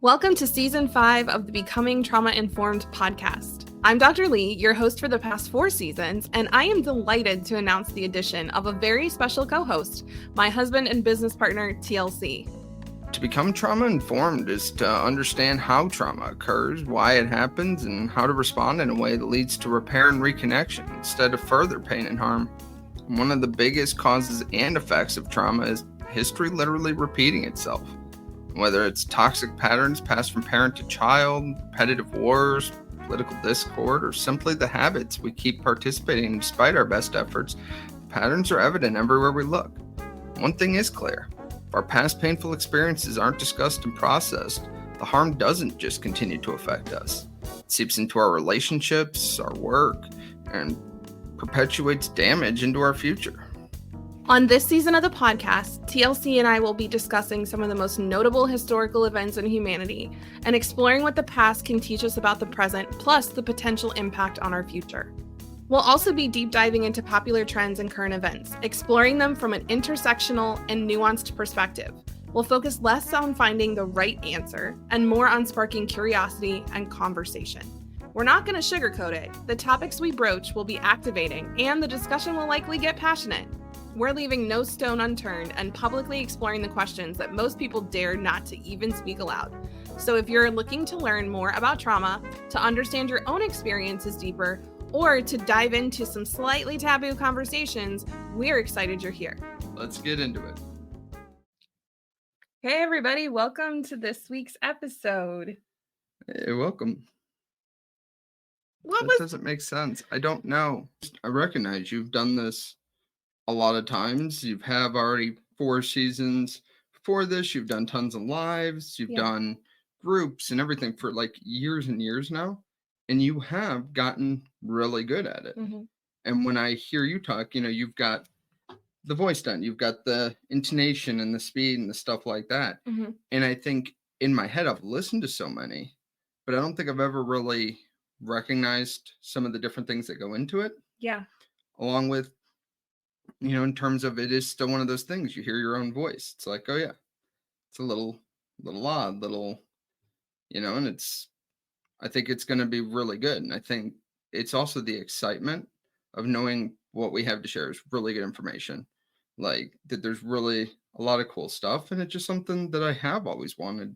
Welcome to Season 5 of the Becoming Trauma-Informed podcast. I'm Dr. Lee, your host for the past 4 seasons, and I am delighted to announce the addition of a very special co-host, my husband and business partner, TLC. To become trauma-informed is to understand how trauma occurs, why it happens, and how to respond in a way that leads to repair and reconnection instead of further pain and harm. One of the biggest causes and effects of trauma is history literally repeating itself. Whether it's toxic patterns passed from parent to child, repetitive wars, political discord, or simply the habits we keep participating in despite our best efforts, patterns are evident everywhere we look. One thing is clear. If our past painful experiences aren't discussed and processed, the harm doesn't just continue to affect us. It seeps into our relationships, our work, and perpetuates damage into our future. On this season of the podcast, TLC and I will be discussing some of the most notable historical events in humanity and exploring what the past can teach us about the present, plus the potential impact on our future. We'll also be deep diving into popular trends and current events, exploring them from an intersectional and nuanced perspective. We'll focus less on finding the right answer and more on sparking curiosity and conversation. We're not going to sugarcoat it. The topics we broach will be activating, and the discussion will likely get passionate. We're leaving no stone unturned and publicly exploring the questions that most people dare not to even speak aloud. So if you're looking to learn more about trauma, to understand your own experiences deeper, or to dive into some slightly taboo conversations, we're excited you're here. Let's get into it. Hey everybody, welcome to this week's episode. Hey, welcome. That doesn't make sense. I don't know. I recognize you've done this a lot of times. You have already 4 seasons. Before this, you've done tons of lives. You've done groups and everything for like years and years now. And you have gotten really good at it. Mm-hmm. And when I hear you talk, you've got the voice done. You've got the intonation and the speed and the stuff like that. Mm-hmm. And I think in my head, I've listened to so many, but I don't think I've ever really recognized some of the different things that go into it. Yeah. Along with, in terms of it is still one of those things, you hear your own voice. It's like, oh yeah, it's a little odd, and I think it's going to be really good. And I think it's also the excitement of knowing what we have to share is really good information. Like that there's really a lot of cool stuff. And it's just something that I have always wanted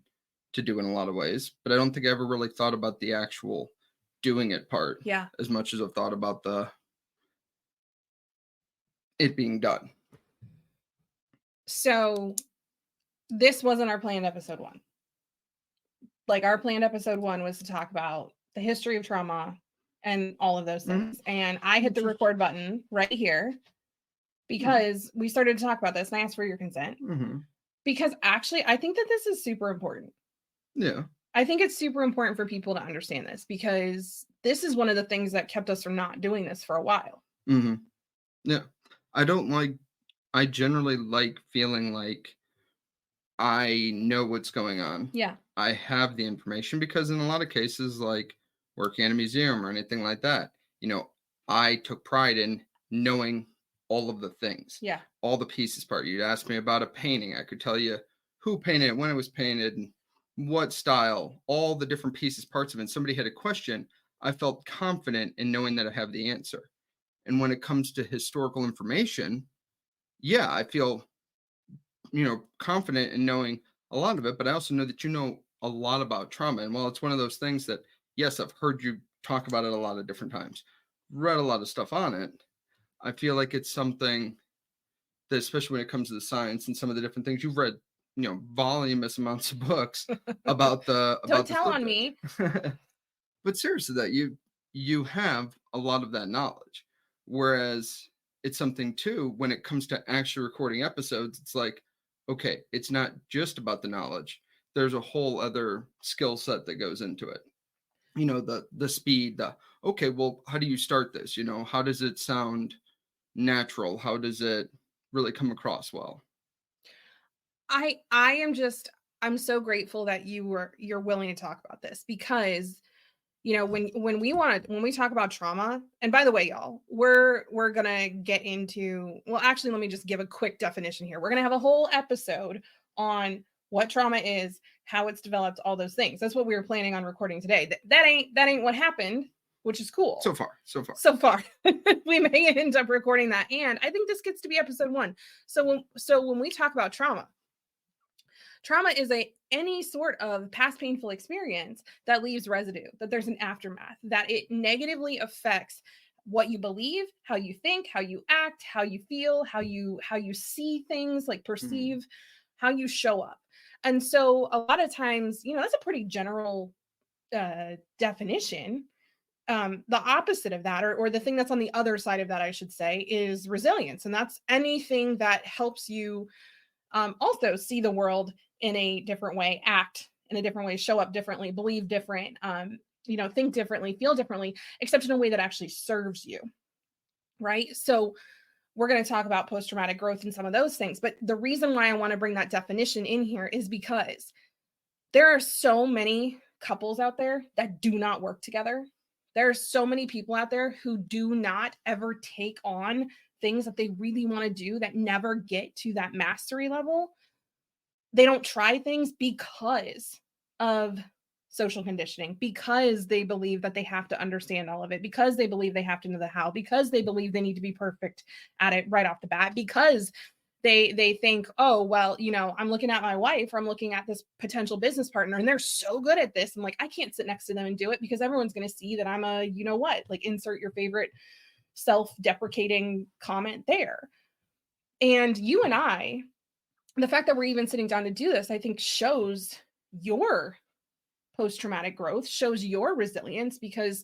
to do in a lot of ways. But I don't think I ever really thought about the actual doing it part as much as I've thought about it being done. So this wasn't our planned episode 1. Like our planned episode 1 was to talk about the history of trauma and all of those things. Mm-hmm. And I hit the record button right here because we started to talk about this and I asked for your consent. Mm-hmm. Because actually, I think that this is super important. Yeah. I think it's super important for people to understand this because this is one of the things that kept us from not doing this for a while. Mm-hmm. Yeah. I generally like feeling like I know what's going on. Yeah. I have the information because in a lot of cases, like working at a museum or anything like that, I took pride in knowing all of the things. Yeah. All the pieces part. You'd ask me about a painting. I could tell you who painted it, when it was painted, and what style, all the different pieces, parts of it. And somebody had a question, I felt confident in knowing that I have the answer. And when it comes to historical information, yeah, I feel, confident in knowing a lot of it, but I also know that you know a lot about trauma. And while it's one of those things that, yes, I've heard you talk about it a lot of different times, read a lot of stuff on it, I feel like it's something that, especially when it comes to the science and some of the different things you've read, voluminous amounts of books about the. Don't tell on me. But seriously, that you have a lot of that knowledge. Whereas it's something too, when it comes to actually recording episodes, it's like, okay, it's not just about the knowledge. There's a whole other skill set that goes into it. The speed, okay, well, how do you start this? How does it sound natural? How does it really come across well? I'm so grateful that you're willing to talk about this because when we talk about trauma, and by the way, y'all, we're gonna get into, well, actually, let me just give a quick definition here. We're gonna have a whole episode on what trauma is, how it's developed, all those things. That's what we were planning on recording today. That ain't what happened, which is cool. So far. We may end up recording that. And I think this gets to be episode 1. So when we talk about trauma is any sort of past painful experience that leaves residue, that there's an aftermath, that it negatively affects what you believe, how you think, how you act, how you feel, how you see things, like perceive, how you show up. And so a lot of times, that's a pretty general definition. The opposite of that, or the thing that's on the other side of that, I should say, is resilience. And that's anything that helps you also see the world in a different way, act in a different way, show up differently, believe different, think differently, feel differently, except in a way that actually serves you. Right. So we're going to talk about post-traumatic growth and some of those things. But the reason why I want to bring that definition in here is because there are so many couples out there that do not work together. There are so many people out there who do not ever take on things that they really want to do, that never get to that mastery level. They don't try things because of social conditioning, because they believe that they have to understand all of it, because they believe they have to know the how, because they believe they need to be perfect at it right off the bat, because they think, oh, well, I'm looking at my wife, or I'm looking at this potential business partner, and they're so good at this. I'm like, I can't sit next to them and do it because everyone's going to see that I'm a, like insert your favorite self-deprecating comment there. And you and I, the fact that we're even sitting down to do this, I think shows your post-traumatic growth, shows your resilience, because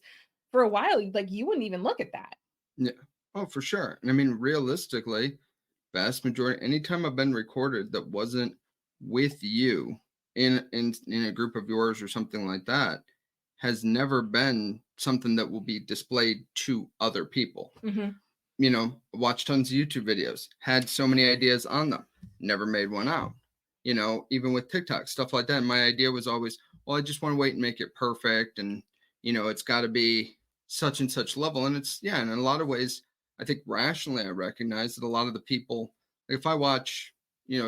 for a while, like, you wouldn't even look at that. Yeah. Oh, for sure. And I mean, realistically, vast majority, anytime I've been recorded that wasn't with you in a group of yours or something like that, has never been something that will be displayed to other people. Watch tons of YouTube videos, had so many ideas on them, never made one out. Even with TikTok, stuff like that, my idea was always, well, I just want to wait and make it perfect. And, it's got to be such and such level. And it's, and in a lot of ways, I think rationally, I recognize that a lot of the people, if I watch,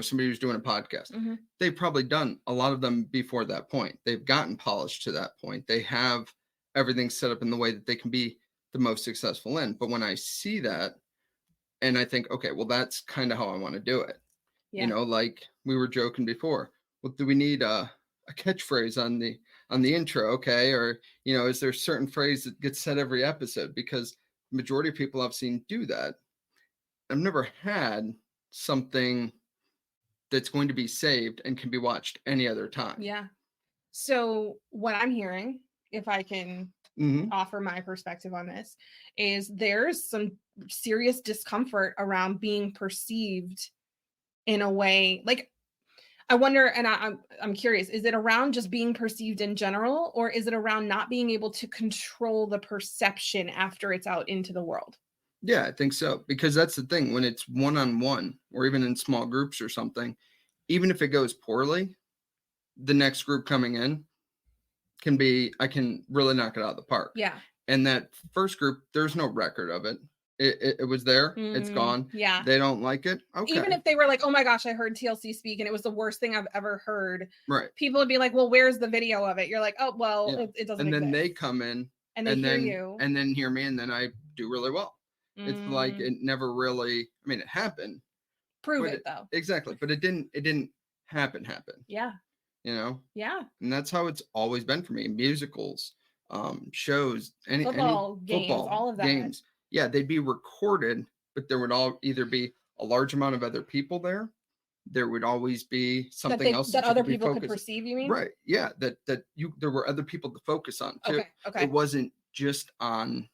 somebody who's doing a podcast, they've probably done a lot of them before that point. They've gotten polished to that point. They have everything set up in the way that they can be the most successful in. But when I see that, and I think, okay, well, that's kind of how I want to do it. Yeah. Like we were joking before. Well, do we need a catchphrase on the intro? Okay. Or, is there a certain phrase that gets said every episode? Because the majority of people I've seen do that. I've never had something that's going to be saved and can be watched any other time. Yeah. So what I'm hearing, if I can offer my perspective on this, is there's some serious discomfort around being perceived in a way, like, I wonder, and I'm curious, is it around just being perceived in general, or is it around not being able to control the perception after it's out into the world? Yeah, I think so. Because that's the thing, when it's one-on-one or even in small groups or something, even if it goes poorly, the next group coming in I can really knock it out of the park. Yeah. And that first group, there's no record of it. It was there. It's gone. Yeah. They don't like it. Okay. Even if they were like, oh my gosh, I heard TLC speak and it was the worst thing I've ever heard. Right. People would be like, well, where's the video of it? You're like, oh, well, it doesn't And then exist. they come in and they hear you. And then hear me, and then I do really well. It's like it never really, I mean, it happened. Prove it though. Exactly. But it didn't happen. Yeah. Yeah. And that's how it's always been for me. Musicals, shows, football games, all of that. Games. Yeah, they'd be recorded, but there would all either be a large amount of other people there. There would always be something else that other people could perceive, you mean? Right. Yeah. There were other people to focus on too. Okay. It wasn't just on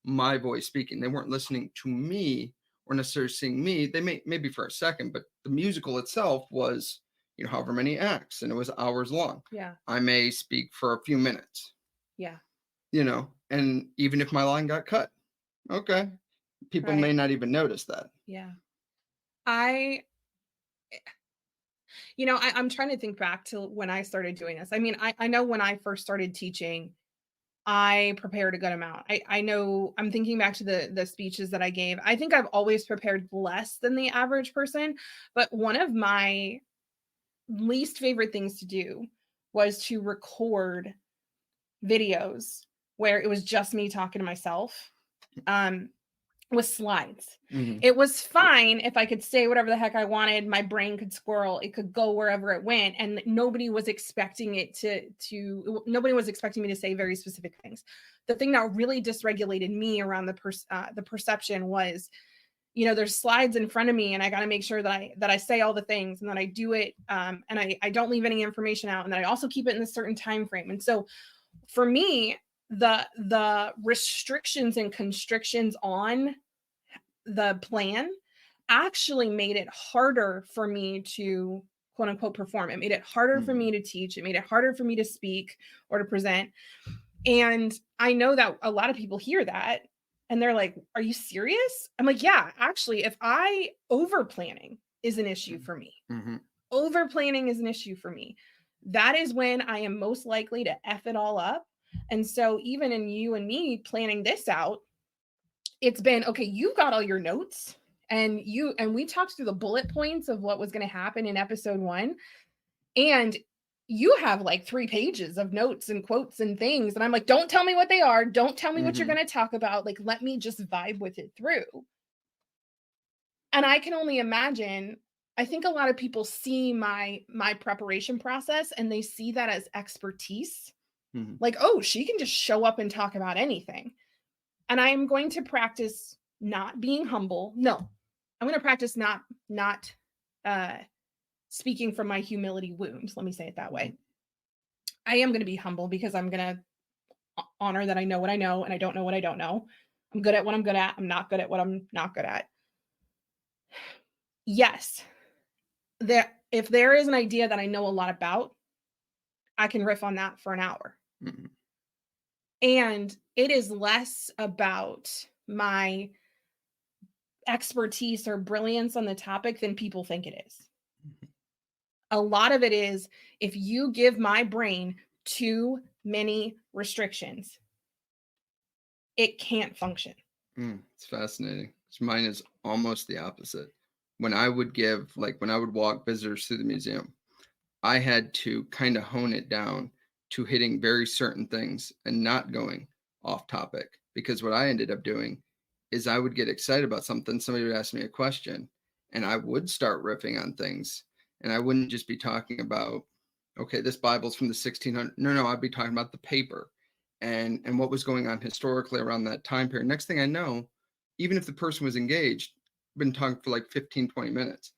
my voice speaking. They weren't listening to me or necessarily seeing me. They maybe for a second, but the musical itself was, however many acts, and it was hours long. Yeah. I may speak for a few minutes. Yeah. And even if my line got cut, okay, people may not even notice that. Yeah. I'm trying to think back to when I started doing this. I mean, I know when I first started teaching, I prepared a good amount. I know, I'm thinking back to the speeches that I gave. I think I've always prepared less than the average person, but one of my least favorite things to do was to record videos where it was just me talking to myself with slides. Mm-hmm. It was fine if I could say whatever the heck I wanted. My brain could squirrel. It could go wherever it went. And nobody was expecting it nobody was expecting me to say very specific things. The thing that really dysregulated me around the perception was, there's slides in front of me and I got to make sure that I say all the things and that I do it. And I don't leave any information out, and that I also keep it in a certain time frame. And so for me, the restrictions and constrictions on the plan actually made it harder for me to quote unquote perform. It made it harder for me to teach. It made it harder for me to speak or to present. And I know that a lot of people hear that and they're like, are you serious? I'm like, yeah, actually, if over planning is an issue for me. Mm-hmm. Over planning is an issue for me. That is when I am most likely to F it all up. And so even in you and me planning this out, it's been, okay, you've got all your notes and we talked through the bullet points of what was going to happen in episode 1. And you have like 3 pages of notes and quotes and things. And I'm like, don't tell me what they are. Don't tell me what you're going to talk about. Like, let me just vibe with it through. And I can only imagine, I think a lot of people see my preparation process and they see that as expertise. Like, oh, she can just show up and talk about anything. And I am going to practice not being humble. No, I'm going to practice not speaking from my humility wound. Let me say it that way. I am going to be humble because I'm going to honor that I know what I know and I don't know what I don't know. I'm good at what I'm good at. I'm not good at what I'm not good at. Yes, if there is an idea that I know a lot about, I can riff on that for an hour. Mm-hmm. And it is less about my expertise or brilliance on the topic than people think it is. Mm-hmm. A lot of it is, if you give my brain too many restrictions, it can't function. It's fascinating. Mine is almost the opposite. When I would walk visitors through the museum, I had to kind of hone it down to hitting very certain things and not going off topic. Because what I ended up doing is I would get excited about something. Somebody would ask me a question and I would start riffing on things. And I wouldn't just be talking about, okay, this Bible's from the 1600s. No, I'd be talking about the paper and what was going on historically around that time period. Next thing I know, even if the person was engaged, I've been talking for like 15, 20 minutes.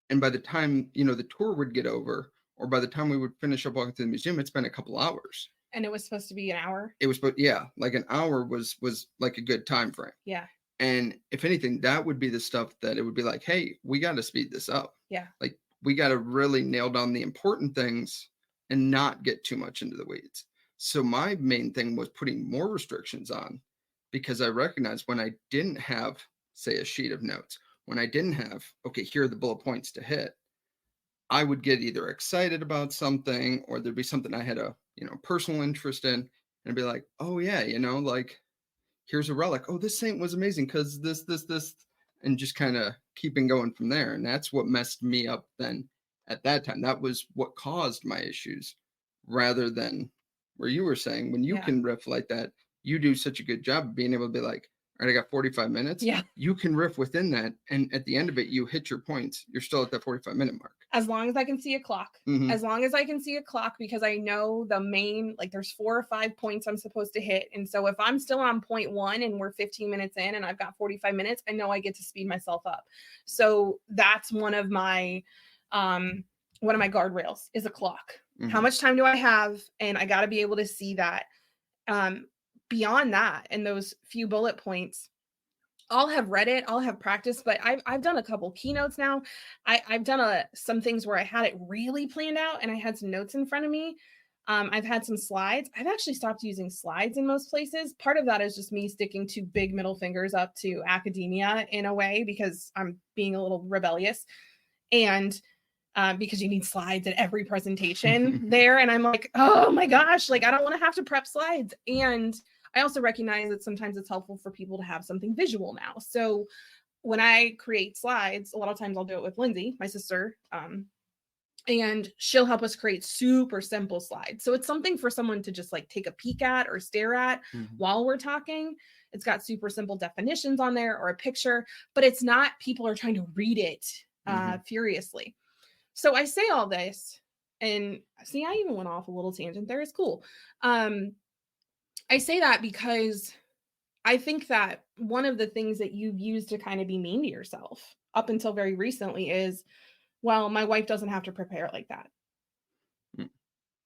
And by the time, the tour would get over, or by the time we would finish up walking through the museum, it's been a couple hours. And it was supposed to be an hour? It was, but yeah, like an hour was like a good time frame. Yeah. And if anything, that would be the stuff that it would be like, hey, we got to speed this up. Yeah. Like, we got to really nail down the important things and not get too much into the weeds. So my main thing was putting more restrictions on, because I recognized when I didn't have, say, a sheet of notes, when I didn't have, okay, here are the bullet points to hit, I would get either excited about something, or there'd be something I had a, personal interest in, and I'd be like, oh yeah, like, here's a relic. Oh, this saint was amazing because this, and just kind of keeping going from there. And that's what messed me up then at that time. That was what caused my issues, rather than where you were saying, when you can riff like that, you do such a good job of being able to be like, all right, I got 45 minutes. Yeah. You can riff within that. And at the end of it, you hit your points. You're still at that 45-minute mark. As long as I can see a clock. Mm-hmm. As long as I can see a clock, because I know the main, like, there's 4 or 5 points I'm supposed to hit. And so if I'm still on point 1 and we're 15 minutes in and I've got 45 minutes, I know I get to speed myself up. So that's one of my guardrails is a clock. Mm-hmm. How much time do I have? And I got to be able to see that. Beyond that, and those few bullet points, I'll have read it, I'll have practiced, but I've done a couple keynotes now. I've done some things where I had it really planned out and I had some notes in front of me. I've had some slides. I've actually stopped using slides in most places. Part of that is just me sticking 2 big middle fingers up to academia in a way, because I'm being a little rebellious, and because you need slides at every presentation there. And I'm like, oh my gosh, like, I don't want to have to prep slides. And I also recognize that sometimes it's helpful for people to have something visual now. So when I create slides, a lot of times I'll do it with Lindsay, my sister. and she'll help us create super simple slides. So it's something for someone to just like take a peek at or stare at while we're talking. It's got super simple definitions on there or a picture, but it's not people are trying to read it furiously. So I say all this, and see, I even went off a little tangent there. It's cool. I say that because I think that one of the things that you've used to kind of be mean to yourself up until very recently is, well, my wife doesn't have to prepare like that.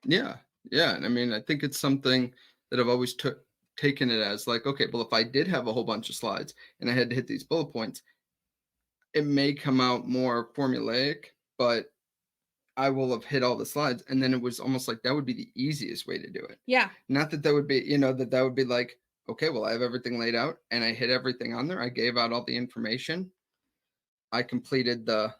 Yeah. Yeah. And I mean, I think it's something that I've always taken it as like, okay, well, if I did have a whole bunch of slides and I had to hit these bullet points, it may come out more formulaic, but I will have hit all the slides. And then it was almost like that would be the easiest way to do it. Yeah. Not that that would be, that would be like, okay, well, I have everything laid out and I hit everything on there. I gave out all the information. I completed the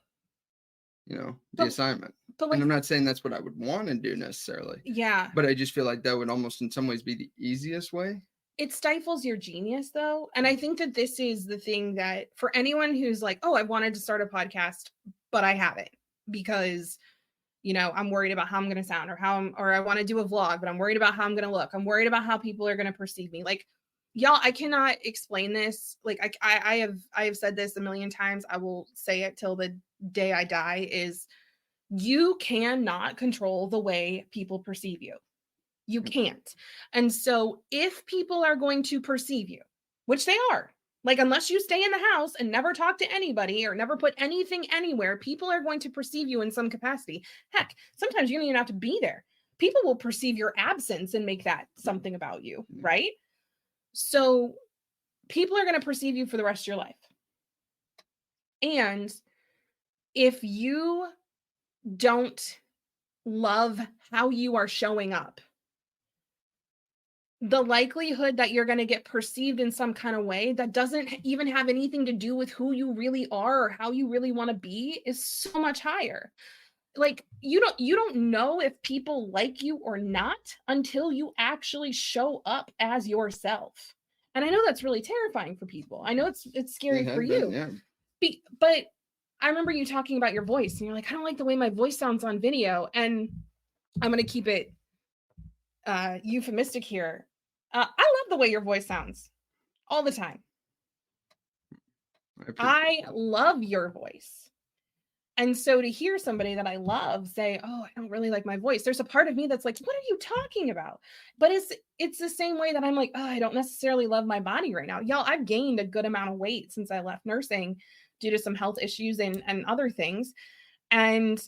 assignment. But like, and I'm not saying that's what I would want to do necessarily. Yeah. But I just feel like that would almost in some ways be the easiest way. It stifles your genius though. And I think that this is the thing that for anyone who's like, oh, I wanted to start a podcast, but I haven't because, I'm worried about how I'm going to sound or I want to do a vlog, but I'm worried about how I'm going to look. I'm worried about how people are going to perceive me. Like, y'all, I cannot explain this. Like I have said this a million times. I will say it till the day I die is you cannot control the way people perceive you. You can't. And so if people are going to perceive you, which they are, like, unless you stay in the house and never talk to anybody or never put anything anywhere, people are going to perceive you in some capacity. Heck, sometimes you don't even have to be there. People will perceive your absence and make that something about you, right? So people are going to perceive you for the rest of your life. And if you don't love how you are showing up, the likelihood that you're going to get perceived in some kind of way that doesn't even have anything to do with who you really are or how you really want to be is so much higher. Like you don't know if people like you or not until you actually show up as yourself. And I know that's really terrifying for people. I know it's scary for you. Yeah. But I remember you talking about your voice and you're like, I don't like the way my voice sounds on video. And I'm going to keep it euphemistic here. I love the way your voice sounds all the time. I love your voice. And so to hear somebody that I love say, oh, I don't really like my voice. There's a part of me that's like, what are you talking about? But it's the same way that I'm like, oh, I don't necessarily love my body right now. Y'all, I've gained a good amount of weight since I left nursing due to some health issues and other things. And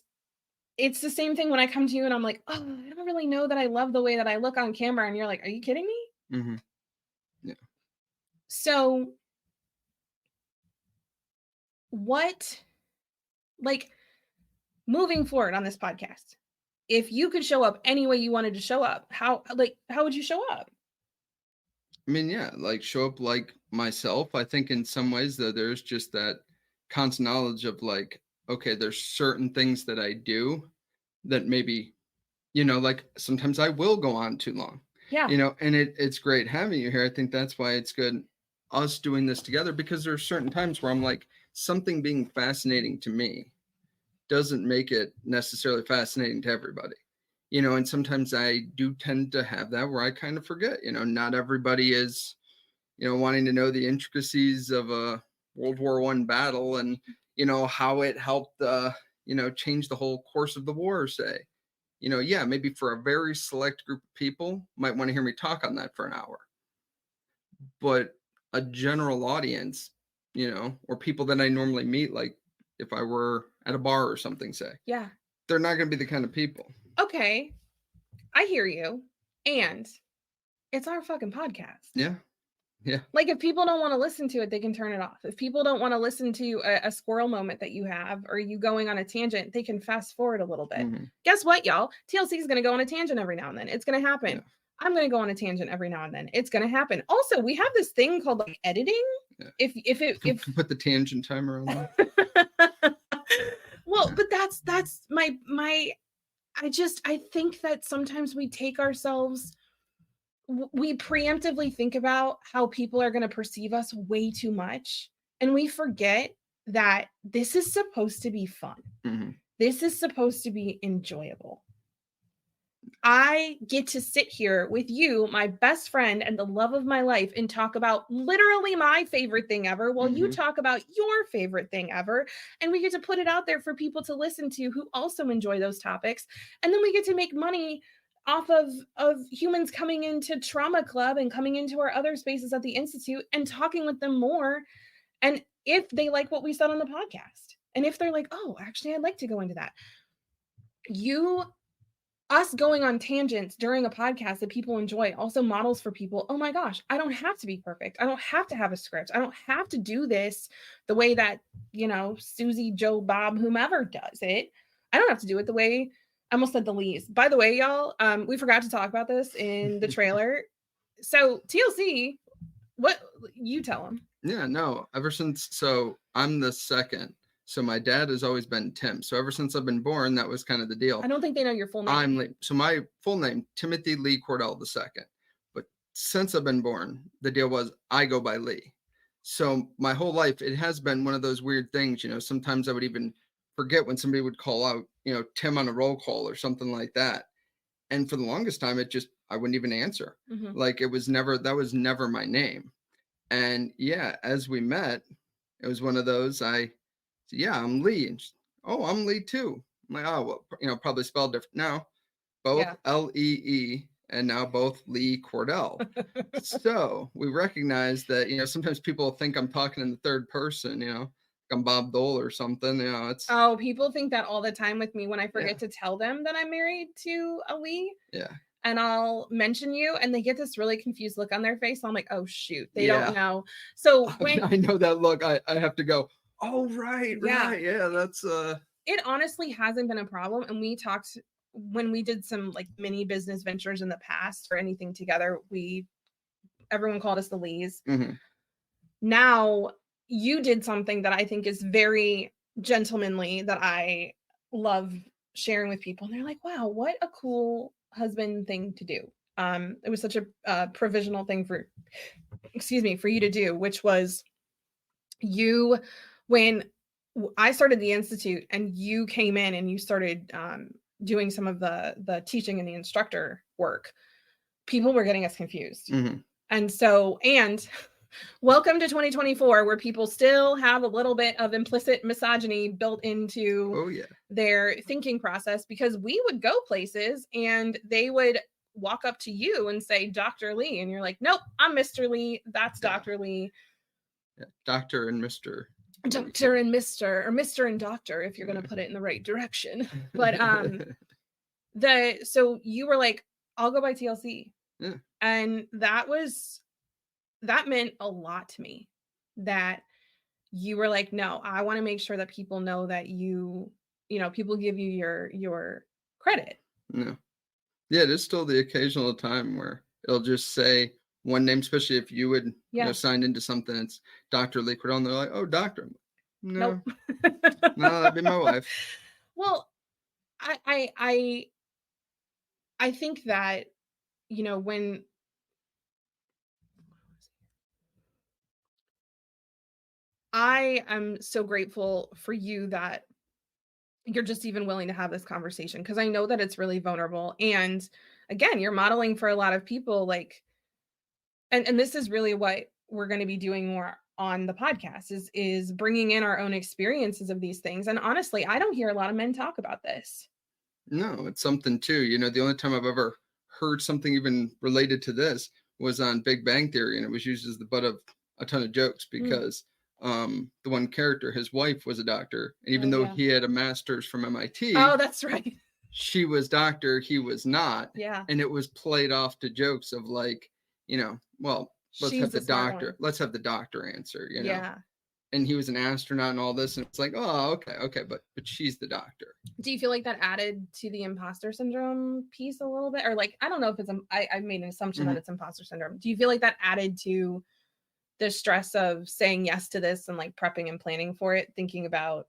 it's the same thing when I come to you and I'm like, oh, I don't really know that I love the way that I look on camera. And you're like, are you kidding me? Mm-hmm. Yeah. So moving forward on this podcast, if you could show up any way you wanted to show up, how would you show up? I mean, yeah, like show up like myself. I think in some ways though, there's just that constant knowledge of like, okay, there's certain things that I do that maybe, like sometimes I will go on too long. Yeah. And it's great having you here. I think that's why it's good us doing this together, because there are certain times where I'm like, something being fascinating to me doesn't make it necessarily fascinating to everybody. And sometimes I do tend to have that where I kind of forget, not everybody is, wanting to know the intricacies of a World War I battle and, how it helped, change the whole course of the war, say. Yeah, maybe for a very select group of people might want to hear me talk on that for an hour. But a general audience, or people that I normally meet, like if I were at a bar or something, say. Yeah. They're not going to be the kind of people. Okay. I hear you. And it's our fucking podcast. Yeah. Yeah. Like if people don't want to listen to it, they can turn it off. If people don't want to listen to a squirrel moment that you have or you going on a tangent, they can fast forward a little bit. Mm-hmm. Guess what, y'all? TLC is going to go on a tangent every now and then. It's going to happen. Yeah. I'm going to go on a tangent every now and then. It's going to happen. Also, we have this thing called like editing. Yeah. If put the tangent timer on there. Well, but that's my I think that sometimes we take ourselves, we preemptively think about how people are going to perceive us way too much. And we forget that this is supposed to be fun. Mm-hmm. This is supposed to be enjoyable. I get to sit here with you, my best friend and the love of my life, and talk about literally my favorite thing ever while you talk about your favorite thing ever. And we get to put it out there for people to listen to who also enjoy those topics. And then we get to make money off of humans coming into Trauma Club and coming into our other spaces at the Institute and talking with them more. And if they like what we said on the podcast, and if they're like, oh, actually, I'd like to go into that. Us going on tangents during a podcast that people enjoy also models for people, oh my gosh, I don't have to be perfect. I don't have to have a script. I don't have to do this the way that, Susie, Joe, Bob, whomever does it. I don't have to do it the way, I almost said the Lees. By the way, y'all, we forgot to talk about this in the trailer. So TLC, what, you tell them. Yeah, no, ever since, so I'm the second. So my dad has always been Tim. So ever since I've been born, that was kind of the deal. I don't think they know your full name. So my full name, Timothy Lee Cordell II. But since I've been born, the deal was I go by Lee. So my whole life, it has been one of those weird things. Sometimes I would even forget when somebody would call out, Tim on a roll call or something like that. And for the longest time, I wouldn't even answer. Like that was never my name. And yeah, as we met, it was one of those, yeah, I'm Lee. And I'm Lee too. I'm like, oh, well, probably spelled different. No, both Lee, and now both Lee Cordell. So we recognize that, sometimes people think I'm talking in the third person, like I'm Bob Dole or something. Oh, people think that all the time with me when I forget to tell them that I'm married to a Lee. Yeah. And I'll mention you, and they get this really confused look on their face. I'm like, oh, shoot, they don't know. So when I know that look, I have to go, oh, right. Yeah, that's... It honestly hasn't been a problem. And we talked when we did some like mini business ventures in the past or anything together, everyone called us the Lees. Now you did something that I think is very gentlemanly that I love sharing with people. And they're like, wow, what a cool husband thing to do. It was such a provisional thing for you to do, which was when I started the Institute and you came in and you started doing some of the teaching and the instructor work, people were getting us confused. And welcome to 2024, where people still have a little bit of implicit misogyny built into their thinking process, because we would go places and they would walk up to you and say, Dr. Lee. And you're like, nope, I'm Mr. Lee. That's Dr. Lee. Yeah, Dr. and Mr. Dr. and Mr. or Mr. and Dr. if you're going to put it in the right direction. But so you were like, I'll go by TLC. Yeah. And that meant a lot to me, that you were like, no, I want to make sure that people know that people give you your credit. No. Yeah, it is still the occasional time where it'll just say one name, especially if you would sign into something. It's Dr. Lee Cordell, and they're like, oh, doctor. No. Nope. No, that'd be my wife. Well, I think that, when I am so grateful for you that you're just even willing to have this conversation, because I know that it's really vulnerable. And again, you're modeling for a lot of people, like, and this is really what we're going to be doing more on the podcast is bringing in our own experiences of these things. And honestly, I don't hear a lot of men talk about this. No, it's something too. The only time I've ever heard something even related to this was on Big Bang Theory, and it was used as the butt of a ton of jokes because the one character, his wife, was a doctor, and even though he had a master's from MIT, oh, that's right, she was doctor, he was not. Yeah. And it was played off to jokes of like, well, let's have the doctor answer, Yeah. And he was an astronaut and all this, and it's like, oh, okay, but she's the doctor. Do you feel like that added to the imposter syndrome piece a little bit? Or like, I don't know if it's, I've made an assumption that it's imposter syndrome. Do you feel like that added to the stress of saying yes to this and like prepping and planning for it, thinking about,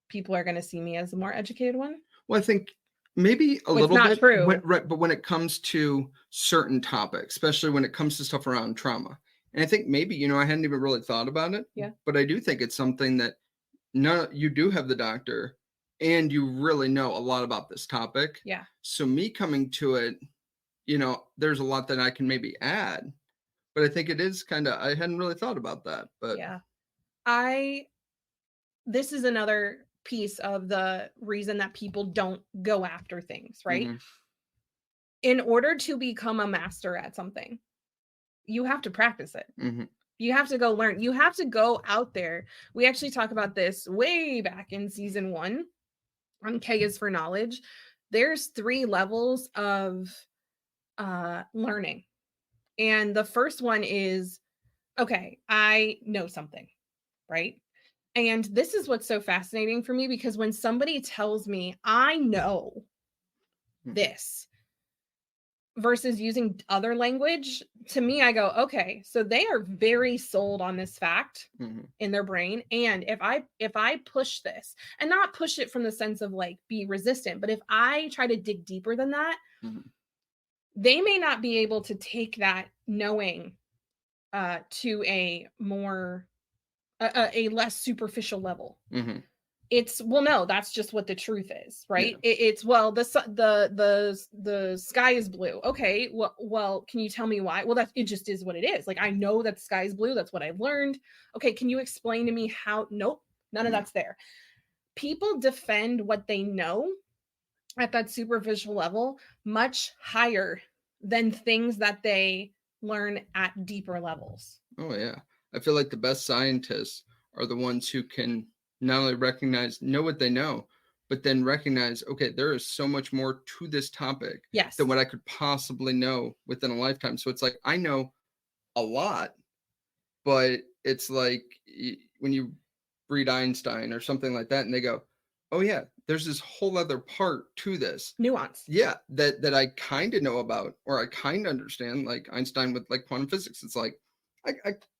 people are going to see me as a more educated one? Well, I think maybe a little bit. True. But when it comes to certain topics, especially when it comes to stuff around trauma, and I think maybe, I hadn't even really thought about it. Yeah. But I do think it's something that you do have the doctor, and you really know a lot about this topic. Yeah. So me coming to it, there's a lot that I can maybe add, but I think it is I hadn't really thought about that, but Yeah. This is another piece of the reason that people don't go after things, right? In order to become a master at something, you have to practice it. You have to go learn. You have to go out there. We actually talk about this way back in season 1 on K is for knowledge. There's 3 levels of learning. And the first one is, okay, I know something, right? And this is what's so fascinating for me, because when somebody tells me I know this versus using other language, to me, I go, okay, so they are very sold on this fact in their brain. And if I push this, and not push it from the sense of like be resistant, but if I try to dig deeper than that, they may not be able to take that knowing to a more a less superficial level. It's, well, no, that's just what the truth is, right? Yeah. It's, well, the sky is blue. Okay, well, can you tell me why? Well, it just is what it is. Like, I know that the sky is blue. That's what I've learned. Okay, can you explain to me how? Nope, none of that's there. People defend what they know at that superficial level much higher than things that they learn at deeper levels. Oh yeah, I feel like the best scientists are the ones who can not only know what they know, but then recognize, okay, there is so much more to this topic than what I could possibly know within a lifetime. So it's like, I know a lot, but it's like when you read Einstein or something like that, and they go, oh yeah, there's this whole other part to this nuance. Yeah, that I kind of know about, or I kind of understand, like Einstein with like quantum physics. It's like,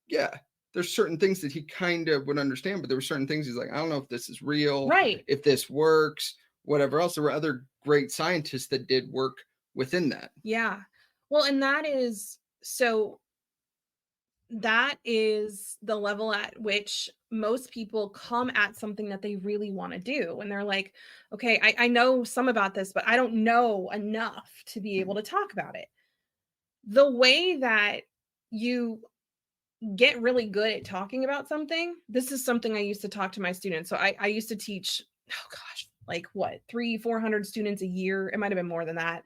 yeah, there's certain things that he kind of would understand, but there were certain things he's like, I don't know if this is real, right? If this works, whatever else. There were other great scientists that did work within that. Yeah. Well, and that is the level at which most people come at something that they really want to do. And they're like, okay, I know some about this, but I don't know enough to be able to talk about it. The way that you get really good at talking about something, this is something I used to talk to my students. So I used to teach, oh gosh, like what, 300-400 students a year. It might have been more than that.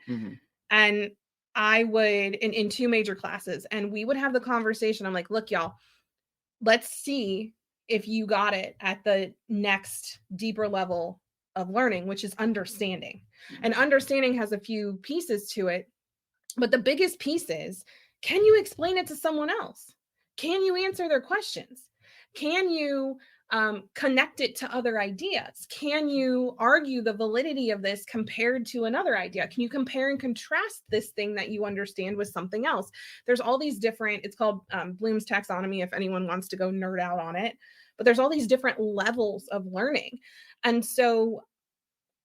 And I would in 2 major classes, and we would have the conversation. I'm like, look, y'all, let's see if you got it at the next deeper level of learning, which is understanding. And understanding has a few pieces to it, but the biggest piece is, can you explain it to someone else? Can you answer their questions? Can you connect it to other ideas? Can you argue the validity of this compared to another idea? Can you compare and contrast this thing that you understand with something else? There's all these different, it's called Bloom's taxonomy, if anyone wants to go nerd out on it, but there's all these different levels of learning. And so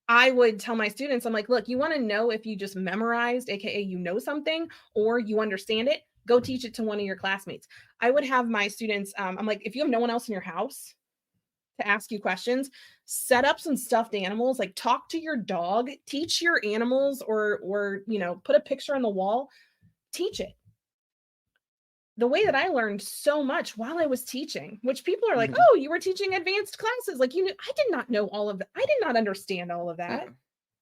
I would tell my students, I'm like, look, you want to know if you just memorized, AKA you know something, or you understand it, go teach it to one of your classmates. I would have my students, I'm like, if you have no one else in your house to ask you questions, set up some stuffed animals, like talk to your dog, teach your animals, or put a picture on the wall, teach it. The way that I learned so much while I was teaching, which people are like, oh, you were teaching advanced classes. Like, I did not know all of that. I did not understand all of that.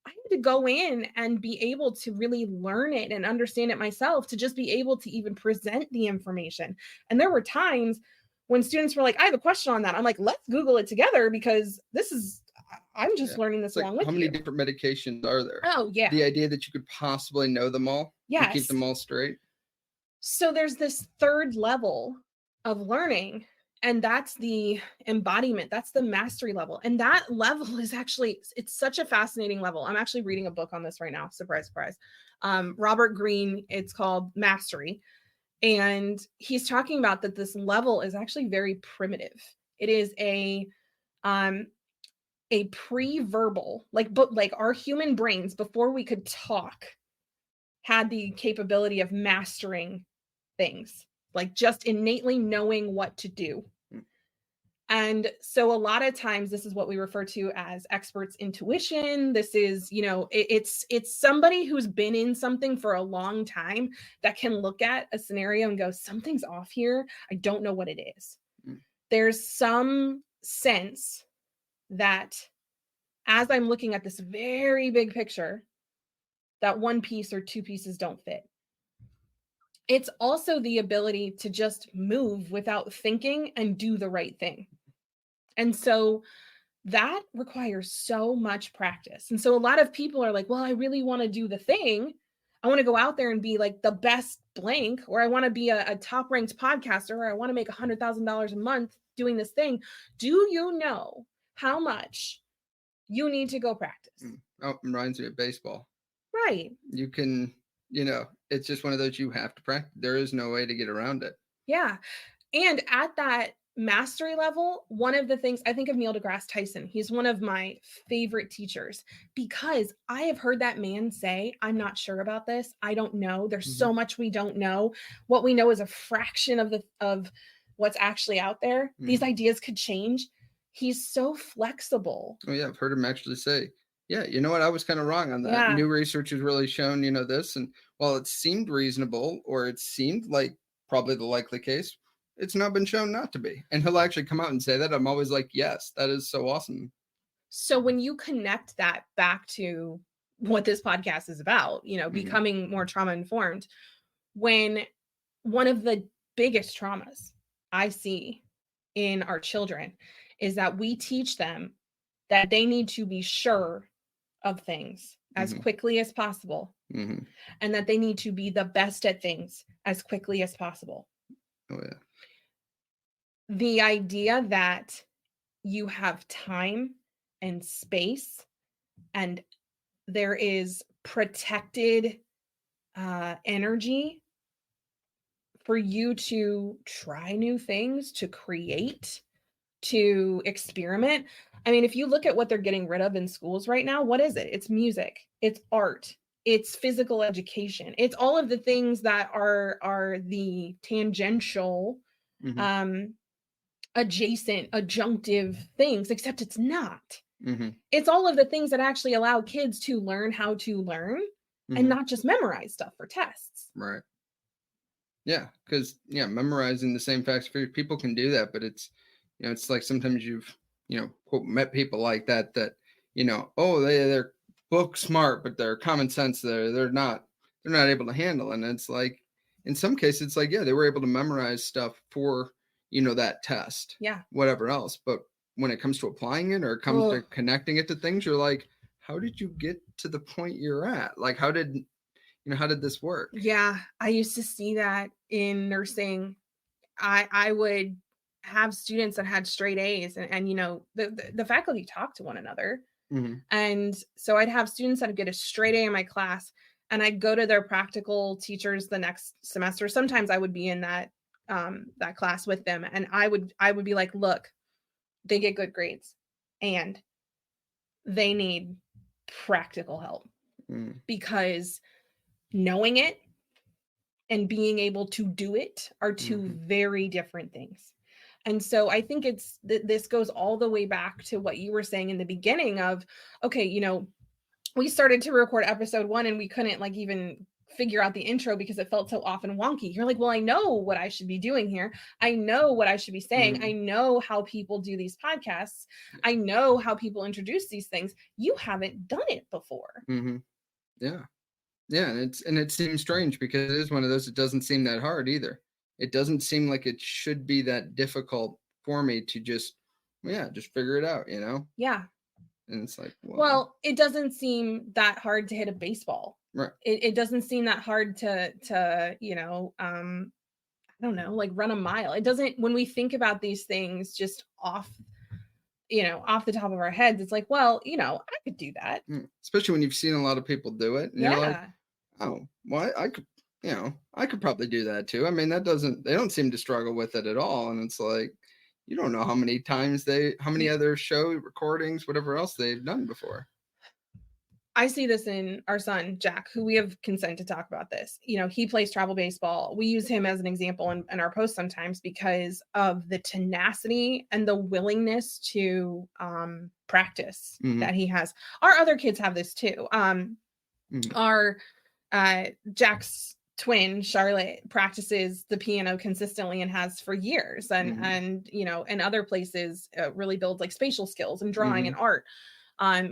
I had to go in and be able to really learn it and understand it myself to just be able to even present the information. And there were times when students were like, I have a question on that. I'm like, let's Google it together, because I'm just learning this along with you. How many different medications are there? Oh, yeah. The idea that you could possibly know them all and keep them all straight. So there's this third level of learning, and that's the embodiment. That's the mastery level. And that level is actually, it's such a fascinating level. I'm actually reading a book on this right now. Surprise, surprise. Robert Greene, it's called Mastery. And he's talking about that this level is actually very primitive. It is a pre-verbal, like our human brains, before we could talk, had the capability of mastering things, like just innately knowing what to do. And so a lot of times this is what we refer to as experts intuition. This is, it's somebody who's been in something for a long time that can look at a scenario and go, something's off here. I don't know what it is. Mm. There's some sense that as I'm looking at this very big picture, that one piece or two pieces don't fit. It's also the ability to just move without thinking and do the right thing. And so that requires so much practice. And so a lot of people are like, well, I really want to do the thing. I want to go out there and be like the best blank, or I want to be a top ranked podcaster, or I want to make $100,000 a month doing this thing. Do you know how much you need to go practice? Oh, it reminds me of baseball. Right. You can, it's just one of those you have to practice. There is no way to get around it. Yeah. And at that mastery level, one of the things I think of Neil deGrasse Tyson, he's one of my favorite teachers because I have heard that man say, I'm not sure about this. I don't know. There's so much we don't know. What we know is a fraction of what's actually out there. These ideas could change. He's so flexible. Oh yeah, I've heard him actually say, yeah, you know what? I was kind of wrong on that. Yeah. New research has really shown, this. And while it seemed reasonable, or it seemed like probably the likely case, it's not been shown not to be. And he'll actually come out and say that. I'm always like, yes, that is so awesome. So when you connect that back to what this podcast is about, becoming more trauma informed, when one of the biggest traumas I see in our children is that we teach them that they need to be sure of things as quickly as possible, and that they need to be the best at things as quickly as possible. Oh yeah. The idea that you have time and space and there is protected energy for you to try new things, to create, to experiment. I mean, if you look at what they're getting rid of in schools right now, what is it? It's music, it's art, it's physical education. It's all of the things that are the tangential, adjacent, adjunctive things, except it's not. It's all of the things that actually allow kids to learn how to learn and not just memorize stuff for tests. Right. Yeah, because memorizing the same facts for people can do that, but it's it's like sometimes you've quote met people like that oh they're book smart, but they're common sense they're not able to handle, and it's like in some cases it's like they were able to memorize stuff for that test, whatever else, but when it comes to applying it or it comes to connecting it to things, you're like, how did you get to the point you're at? Like how did this work? Yeah, I used to see that in nursing. I would have students that had straight A's and the faculty talk to one another. And so I'd have students that would get a straight A in my class and I'd go to their practical teachers the next semester. Sometimes I would be in that class with them and I would be like, look, they get good grades and they need practical help because knowing it and being able to do it are two very different things. And so I think this goes all the way back to what you were saying in the beginning of, okay, we started to record episode 1 and we couldn't like even figure out the intro because it felt so off and wonky. You're like, well, I know what I should be doing here. I know what I should be saying. I know how people do these podcasts. I know how people introduce these things. You haven't done it before. Yeah. Yeah, and it seems strange because it is one of those, it doesn't seem that hard either. It doesn't seem like it should be that difficult for me to just figure it out, Yeah. And it's like, well, it doesn't seem that hard to hit a baseball. Right. It doesn't seem that hard to I don't know, like run a mile. It doesn't, when we think about these things just off the top of our heads, it's like, well, I could do that. Especially when you've seen a lot of people do it. And you're like, oh, well, I could, I could probably do that too. I mean, they don't seem to struggle with it at all. And it's like, you don't know how many times how many other show recordings, whatever else they've done before. I see this in our son, Jack, who we have consent to talk about this. He plays travel baseball. We use him as an example in our posts sometimes because of the tenacity and the willingness to practice that he has. Our other kids have this too. Our Jack's twin, Charlotte, practices the piano consistently and has for years. And in other places, really builds like spatial skills and drawing and art.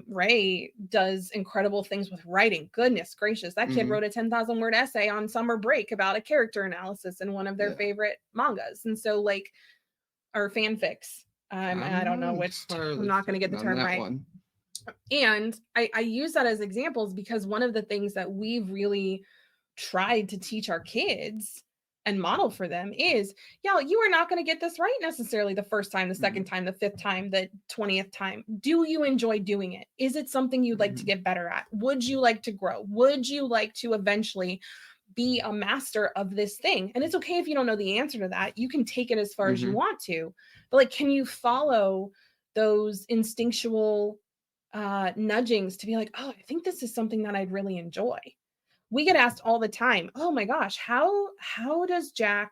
Ray does incredible things with writing. Goodness gracious, that kid wrote a 10,000 word essay on summer break about a character analysis in one of their favorite mangas. And so or fanfics. I don't know which, I'm not going to get the term right. One. And I use that as examples because one of the things that we've really tried to teach our kids and model for them is, you are not going to get this right necessarily the first time, the second time, the fifth time, the 20th time. Do you enjoy doing it? Is it something you'd like to get better at? Would you like to grow? Would you like to eventually be a master of this thing? And it's okay if you don't know the answer to that. You can take it as far as you want to, but can you follow those instinctual nudgings to be like, oh, I think this is something that I'd really enjoy. We get asked all the time, oh my gosh, how does Jack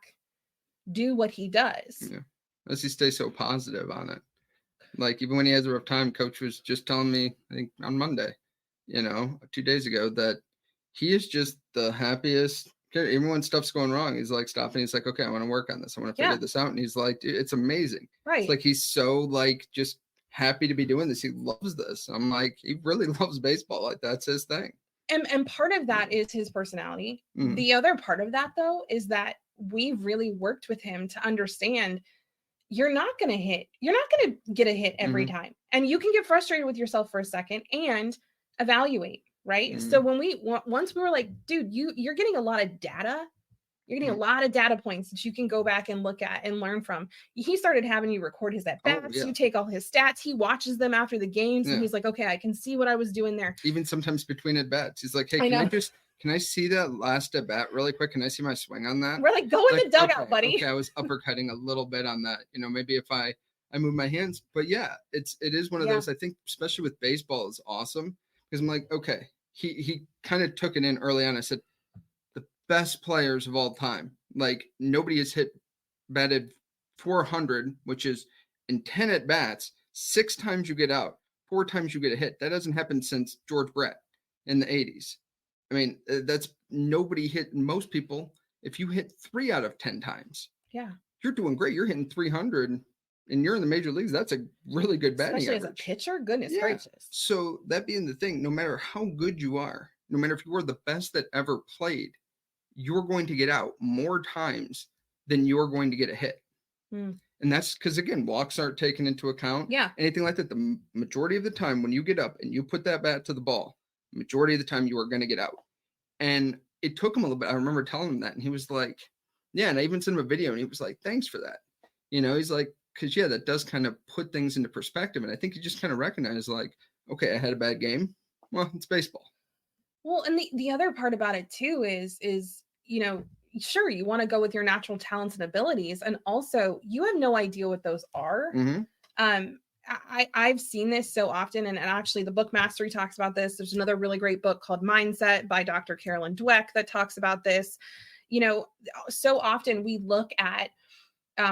do what he does? Yeah. As he stays so positive on it. Like even when he has a rough time, coach was just telling me, I think on Monday, 2 days ago, that he is just the happiest. Even when stuff's going wrong, he's like stopping. He's like, okay, I want to work on this. I want to figure this out. And he's like, dude, it's amazing. Right. It's like he's so just happy to be doing this. He loves this. I'm like, he really loves baseball. Like that's his thing. And part of that is his personality. The other part of that, though, is that we've really worked with him to understand you're not going to get a hit every time. And you can get frustrated with yourself for a second and evaluate, right? So once we were like, dude, you're getting a lot of data. You're getting a lot of data points that you can go back and look at and learn from. He started having you record his at-bats. You take all his stats. He watches them after the games. And he's like, okay, I can see what I was doing there. Even sometimes between at-bats. He's like, hey, can I see that last at-bat really quick? Can I see my swing on that? We're like, go in the dugout, buddy. Okay, I was uppercutting a little bit on that. Maybe if I move my hands. But yeah, it is one of those, I think, especially with baseball, is awesome. Because I'm like, okay, he kind of took it in early on. I said, best players of all time. Like nobody has batted 400, which is in 10 at bats, 6 times you get out, 4 times you get a hit. That doesn't happen since George Brett in the 80s. I mean, that's nobody hit. Most people, if you hit 3 out of 10 times, you're doing great. You're hitting 300 and you're in the major leagues. That's a really good batting especially average. As a pitcher. Goodness gracious. So that being the thing, no matter how good you are, no matter if you were the best that ever played, you're going to get out more times than you're going to get a hit. And that's because, again, walks aren't taken into account. Anything like that. The majority of the time when you get up and you put that bat to the ball, majority of the time you are going to get out. And it took him a little bit. I remember telling him that. And he was like, yeah. And I even sent him a video and he was like, thanks for that. He's like, because, that does kind of put things into perspective. And I think he just kind of recognized like, okay, I had a bad game. Well, it's baseball. Well, and the other part about it too is, sure, you want to go with your natural talents and abilities. And also you have no idea what those are. I've seen this so often. And actually the book Mastery talks about this. There's another really great book called Mindset by Dr. Carolyn Dweck that talks about this. So often we look at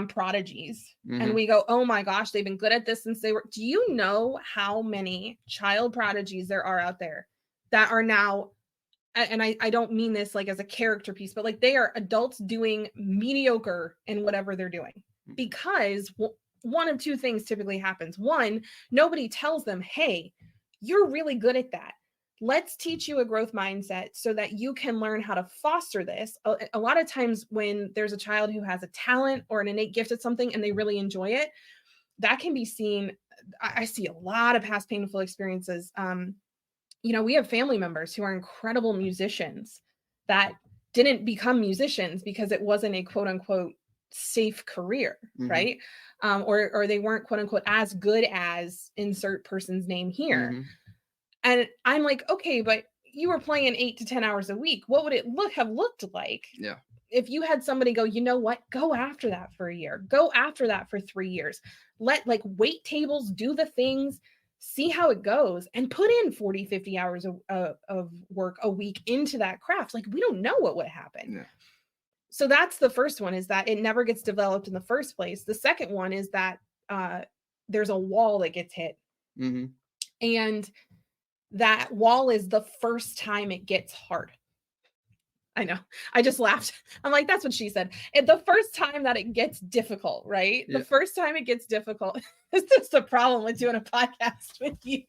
prodigies and we go, oh my gosh, they've been good at this since they were. Do you know how many child prodigies there are out there that are now, and I don't mean this like as a character piece, but like they are adults doing mediocre in whatever they're doing because one of two things typically happens. One, nobody tells them, hey, you're really good at that. Let's teach you a growth mindset so that you can learn how to foster this. A lot of times when there's a child who has a talent or an innate gift at something and they really enjoy it, that can be seen. I see a lot of past painful experiences. We have family members who are incredible musicians that didn't become musicians because it wasn't a quote unquote safe career, right? Or they weren't quote unquote as good as insert person's name here. And I'm like, okay, but you were playing 8 to 10 hours a week. What would it have looked like? If you had somebody go, you know what, go after that for a year, go after that for 3 years, let like wait tables, do the things see how it goes, and put in 40, 50 hours of work a week into that craft. Like, we don't know what would happen. Yeah. So that's the first one, is that it never gets developed in the first place. The second one is that there's a wall that gets hit. Mm-hmm. And that wall is the first time it gets hard. I know. I just laughed. I'm like, that's what she said. And the first time that it gets difficult, right? Yeah. The first time it gets difficult. This is the problem with doing a podcast with you.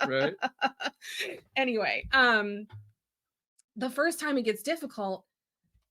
Right. Anyway, the first time it gets difficult,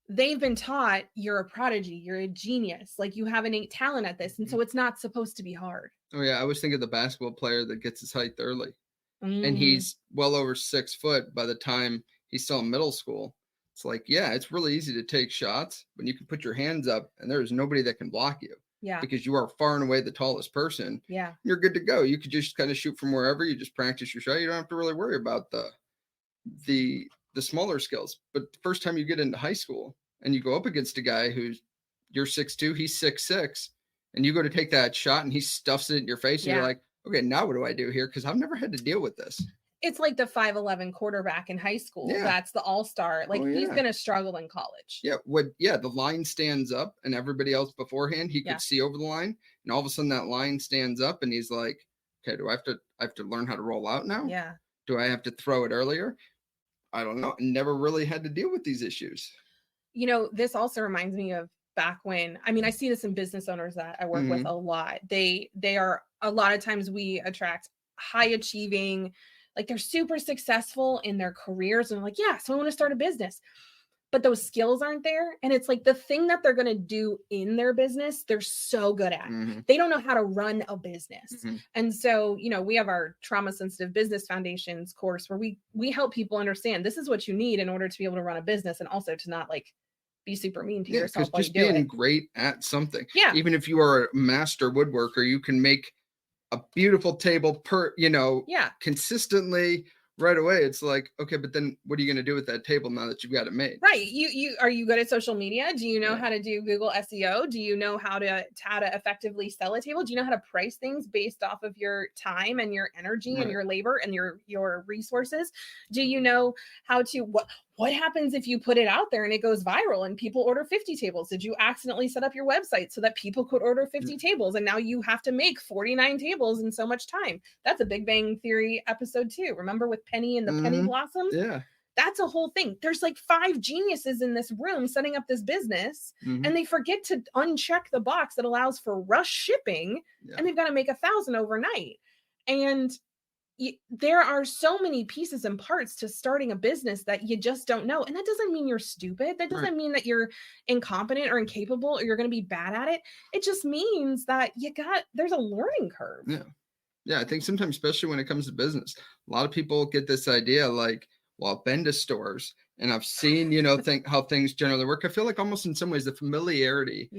they've been taught you're a prodigy, you're a genius, like you have innate talent at this. And so it's not supposed to be hard. Oh yeah. I was thinking of the basketball player that gets his height early. And Mm, he's well over 6 foot by the time he's still in middle school. It's like, yeah, it's really easy to take shots when you can put your hands up and there's nobody that can block you yeah. because you are far and away the tallest person. Yeah. You're good to go. You could just kind of shoot from wherever. You just practice your shot. You don't have to really worry about the smaller skills. But the first time you get into high school and you go up against a guy who's you're 6'2", he's 6'6", and you go to take that shot and he stuffs it in your face, and you're like, okay, now what do I do here? Because I've never had to deal with this. It's like the 5'11" quarterback in high school. Yeah. That's the all-star. Like, he's going to struggle in college. Yeah. The line stands up and everybody else beforehand, he could see over the line. And all of a sudden that line stands up and he's like, okay, do I have to learn how to roll out now? Yeah. Do I have to throw it earlier? I don't know. I never really had to deal with these issues. You know, this also reminds me of back when, I mean, I see this in business owners that I work with a lot. They are, a lot of times we attract high achieving, like they're super successful in their careers, and I'm like, yeah, so I want to start a business. But those skills aren't there. And it's like the thing that they're going to do in their business, they're so good at. They don't know how to run a business. And so, you know, we have our Trauma Sensitive Business Foundations course where we help people understand this is what you need in order to be able to run a business, and also to not like be super mean to yourself while just you do being it. great at something. Yeah. Even if you are a master woodworker, you can make a beautiful table consistently right away. It's like, okay, but then what are you going to do with that table now that you've got it made? Right. You are you good at social media? Do you know how to do Google SEO? Do you know how to effectively sell a table? Do you know how to price things based off of your time and your energy and your labor and your resources? Do you know how to what happens if you put it out there and it goes viral and people order 50 tables? Did you accidentally set up your website so that people could order 50 tables and now you have to make 49 tables in so much time? That's a Big Bang Theory episode 2. Remember with Penny and the penny blossoms? Yeah. That's a whole thing. There's like 5 geniuses in this room setting up this business, and they forget to uncheck the box that allows for rush shipping, and they've got to make 1,000 overnight. And there are so many pieces and parts to starting a business that you just don't know. And that doesn't mean you're stupid. That doesn't mean that you're incompetent or incapable or you're going to be bad at it. It just means that there's a learning curve. Yeah. Yeah. I think sometimes, especially when it comes to business, a lot of people get this idea like, well, I've been to stores and I've seen, how things generally work. I feel like almost in some ways the familiarity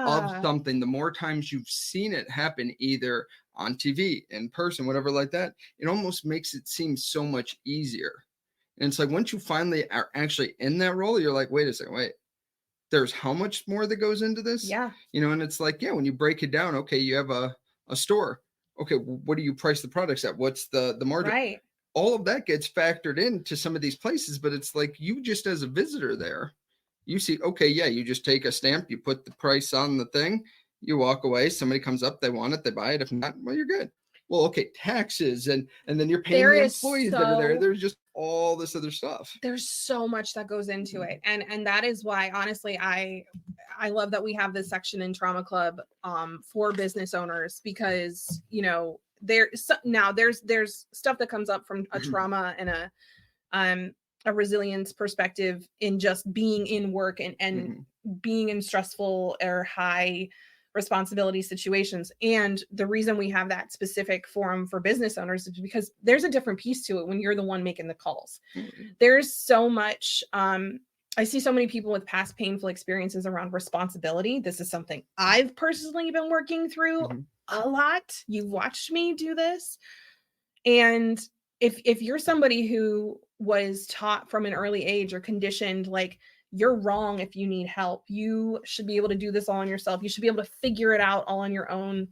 of something, the more times you've seen it happen either on TV, in person, whatever like that, it almost makes it seem so much easier. And it's like once you finally are actually in that role, you're like, wait a second, there's how much more that goes into this? Yeah. And it's like, when you break it down, okay, you have a store. Okay, what do you price the products at? What's the margin? Right. All of that gets factored into some of these places, but it's like you just as a visitor there, you see, okay, you just take a stamp, you put the price on the thing, you walk away, somebody comes up, they want it, they buy it. If not, well, you're good. Well, okay, taxes, and then you're paying the employees that are there. There's just all this other stuff. There's so much that goes into it. And that is why, honestly, I love that we have this section in Trauma Club for business owners, because, there's stuff that comes up from a trauma and a resilience perspective in just being in work and being in stressful or high responsibility situations. And the reason we have that specific forum for business owners is because there's a different piece to it when you're the one making the calls. There's so much, I see so many people with past painful experiences around responsibility. This is something I've personally been working through a lot. You've watched me do this. And if you're somebody who was taught from an early age or conditioned, like, you're wrong if you need help, you should be able to do this all on yourself, you should be able to figure it out all on your own,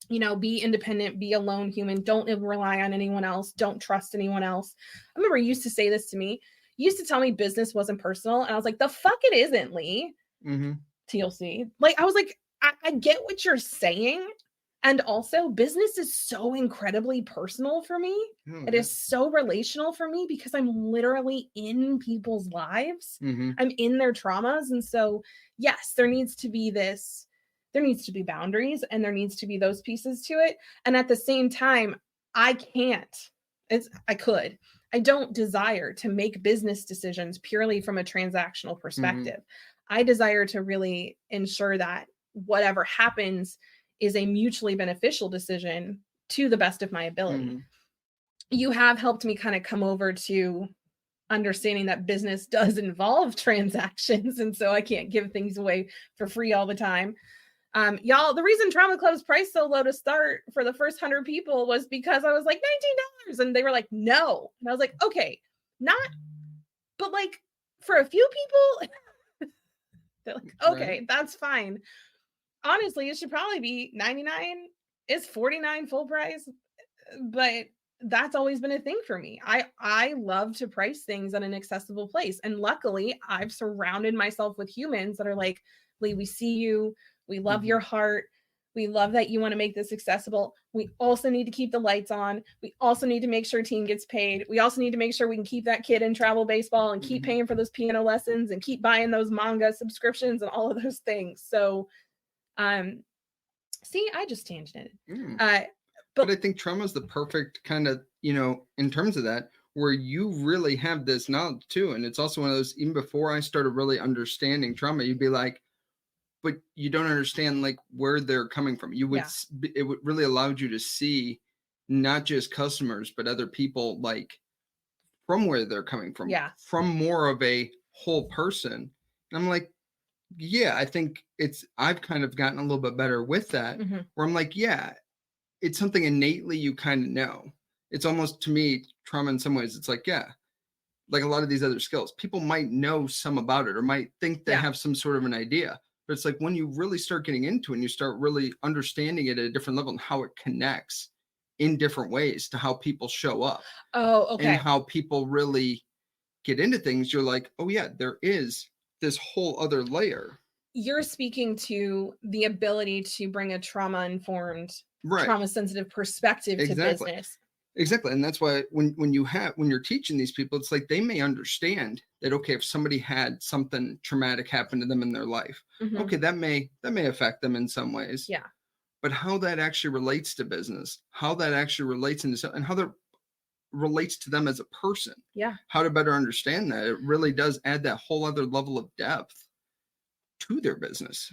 be independent, be a lone human, don't rely on anyone else, don't trust anyone else. I remember you used to say this to me. You used to tell me business wasn't personal. And I was like, the fuck it isn't, Lee. TLC. Like, I was like, I get what you're saying. And also, business is so incredibly personal for me. It is so relational for me because I'm literally in people's lives. I'm in their traumas. And so, yes, there needs to be boundaries, and there needs to be those pieces to it. And at the same time, I don't desire to make business decisions purely from a transactional perspective. I desire to really ensure that whatever happens is a mutually beneficial decision to the best of my ability. You have helped me kind of come over to understanding that business does involve transactions. And so I can't give things away for free all the time. Y'all, the reason Trauma Club's priced so low to start for the first 100 people was because I was like $19. And they were like, no. And I was like, okay, but like for a few people, they're like, okay, that's fine. Honestly, it should probably be $99. It's $49 full price, but that's always been a thing for me. I love to price things at an accessible place. And luckily, I've surrounded myself with humans that are like, Lee, we see you. We love your heart. We love that you want to make this accessible. We also need to keep the lights on. We also need to make sure team gets paid. We also need to make sure we can keep that kid in travel baseball and keep paying for those piano lessons and keep buying those manga subscriptions and all of those things. So, see, I just tangented. But I think trauma is the perfect kind of, in terms of that, where you really have this knowledge too. And it's also one of those, even before I started really understanding trauma, you'd be like, but you don't understand like where they're coming from. You would, it would really allow you to see not just customers, but other people, like from where they're coming from, from more of a whole person. And I'm like, I think I've kind of gotten a little bit better with that, where I'm like, it's something innately you kind of know. It's almost, to me, trauma in some ways, it's like, like a lot of these other skills, people might know some about it or might think they have some sort of an idea. But it's like when you really start getting into it and you start really understanding it at a different level and how it connects in different ways to how people show up. And how people really get into things, you're like, oh yeah, there is this whole other layer. You're speaking to the ability to bring a trauma-informed, trauma-sensitive perspective to business. Exactly. And that's why when you're teaching these people, it's like they may understand that, okay, if somebody had something traumatic happen to them in their life, okay, that may affect them in some ways. But how that actually relates to business, how that actually relates into, and how that relates to them as a person. How to better understand that. It really does add that whole other level of depth to their business,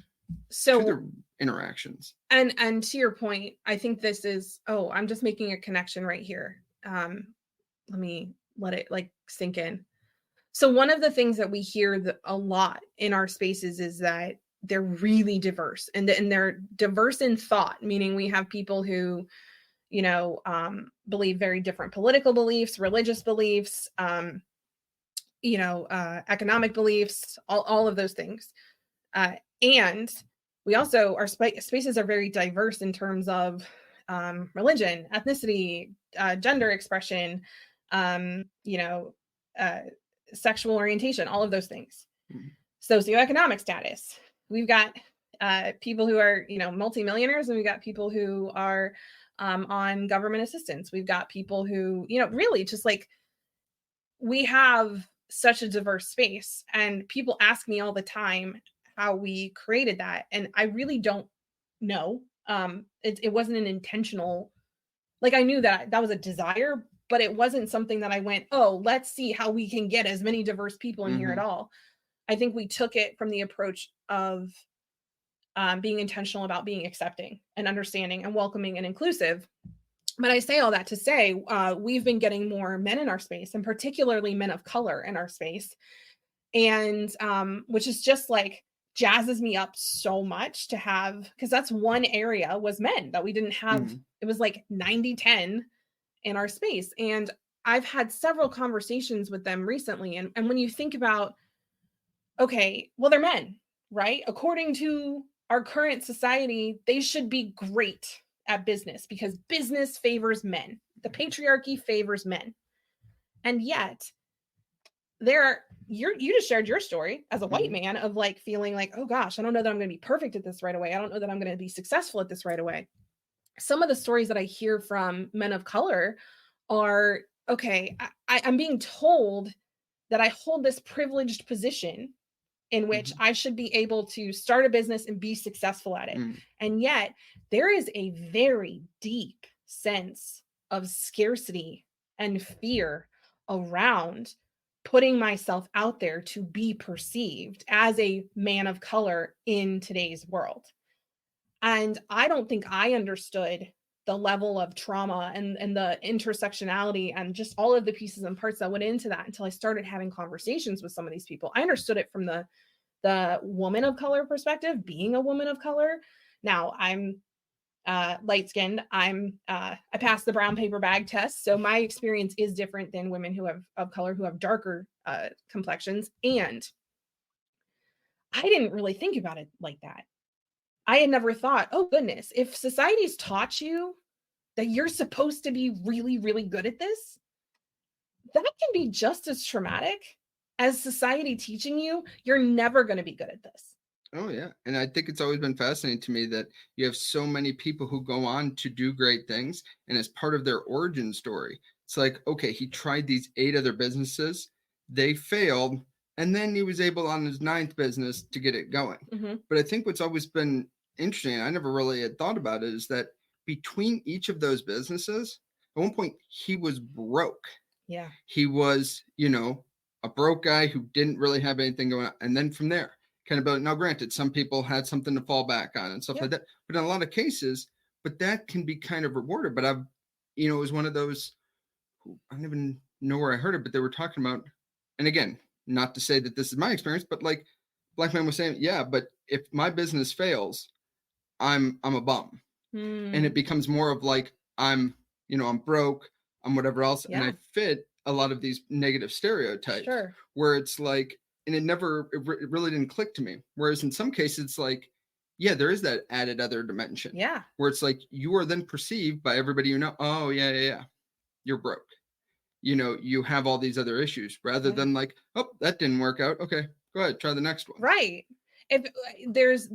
to their interactions. And to your point, I think this is, I'm just making a connection right here. Let me let it like sink in. So one of the things that we hear a lot in our spaces is that they're really diverse, and they're diverse in thought, meaning we have people who, believe very different political beliefs, religious beliefs, economic beliefs, all of those things. And we also, our spaces are very diverse in terms of religion, ethnicity, gender expression, sexual orientation, all of those things. Socioeconomic status. We've got people who are, multimillionaires, and we've got people who are on government assistance. We've got people who, really just like, we have such a diverse space, and people ask me all the time how we created that. And I really don't know. It wasn't an intentional, like I knew that was a desire, but it wasn't something that I went, let's see how we can get as many diverse people in here at all. I think we took it from the approach of being intentional about being accepting and understanding and welcoming and inclusive. But I say all that to say, we've been getting more men in our space, and particularly men of color in our space. And which is just like jazzes me up so much to have, because that's one area was men that we didn't have. It was like 90-10 in our space. And I've had several conversations with them recently. And when you think about, okay, well, they're men, right? According to our current society, they should be great at business because business favors men. The patriarchy favors men. And yet you just shared your story as a white man of like feeling like, oh gosh, I don't know that I'm going to be perfect at this right away. I don't know that I'm going to be successful at this right away. Some of the stories that I hear from men of color are, okay, I'm being told that I hold this privileged position in which I should be able to start a business and be successful at it. And yet there is a very deep sense of scarcity and fear around putting myself out there to be perceived as a man of color in today's world. And I don't think I understood the level of trauma and the intersectionality and just all of the pieces and parts that went into that until I started having conversations with some of these people. I understood it from the woman of color perspective, being a woman of color. Now I'm light skinned. I passed the brown paper bag test. So my experience is different than women who have of color who have darker complexions. And I didn't really think about it like that. I had never thought, oh goodness, if society's taught you that you're supposed to be really, really good at this, that can be just as traumatic as society teaching you you're never going to be good at this. Oh, yeah. And I think it's always been fascinating to me that you have so many people who go on to do great things. And as part of their origin story, it's like, okay, he tried these 8 other businesses, they failed, and then he was able on his 9th business to get it going. But I think what's always been interesting, I never really had thought about it, is that between each of those businesses, at one point, he was broke. Yeah. He was, a broke guy who didn't really have anything going on. And then from there, kind of, now granted, some people had something to fall back on and stuff like that, but in a lot of cases, but that can be kind of rewarded. But it was one of those, I don't even know where I heard it, but they were talking about, and again, not to say that this is my experience, but like black man was saying, yeah, but if my business fails, I'm a bum. And it becomes more of like, I'm broke, I'm whatever else. And I fit a lot of these negative stereotypes where it's like, and it really didn't click to me. Whereas in some cases, it's like, yeah, there is that added other dimension. Yeah. Where it's like, you are then perceived by everybody, oh, yeah. You're broke. You have all these other issues rather than like, oh, that didn't work out. Okay, go ahead, try the next one. Right. If there's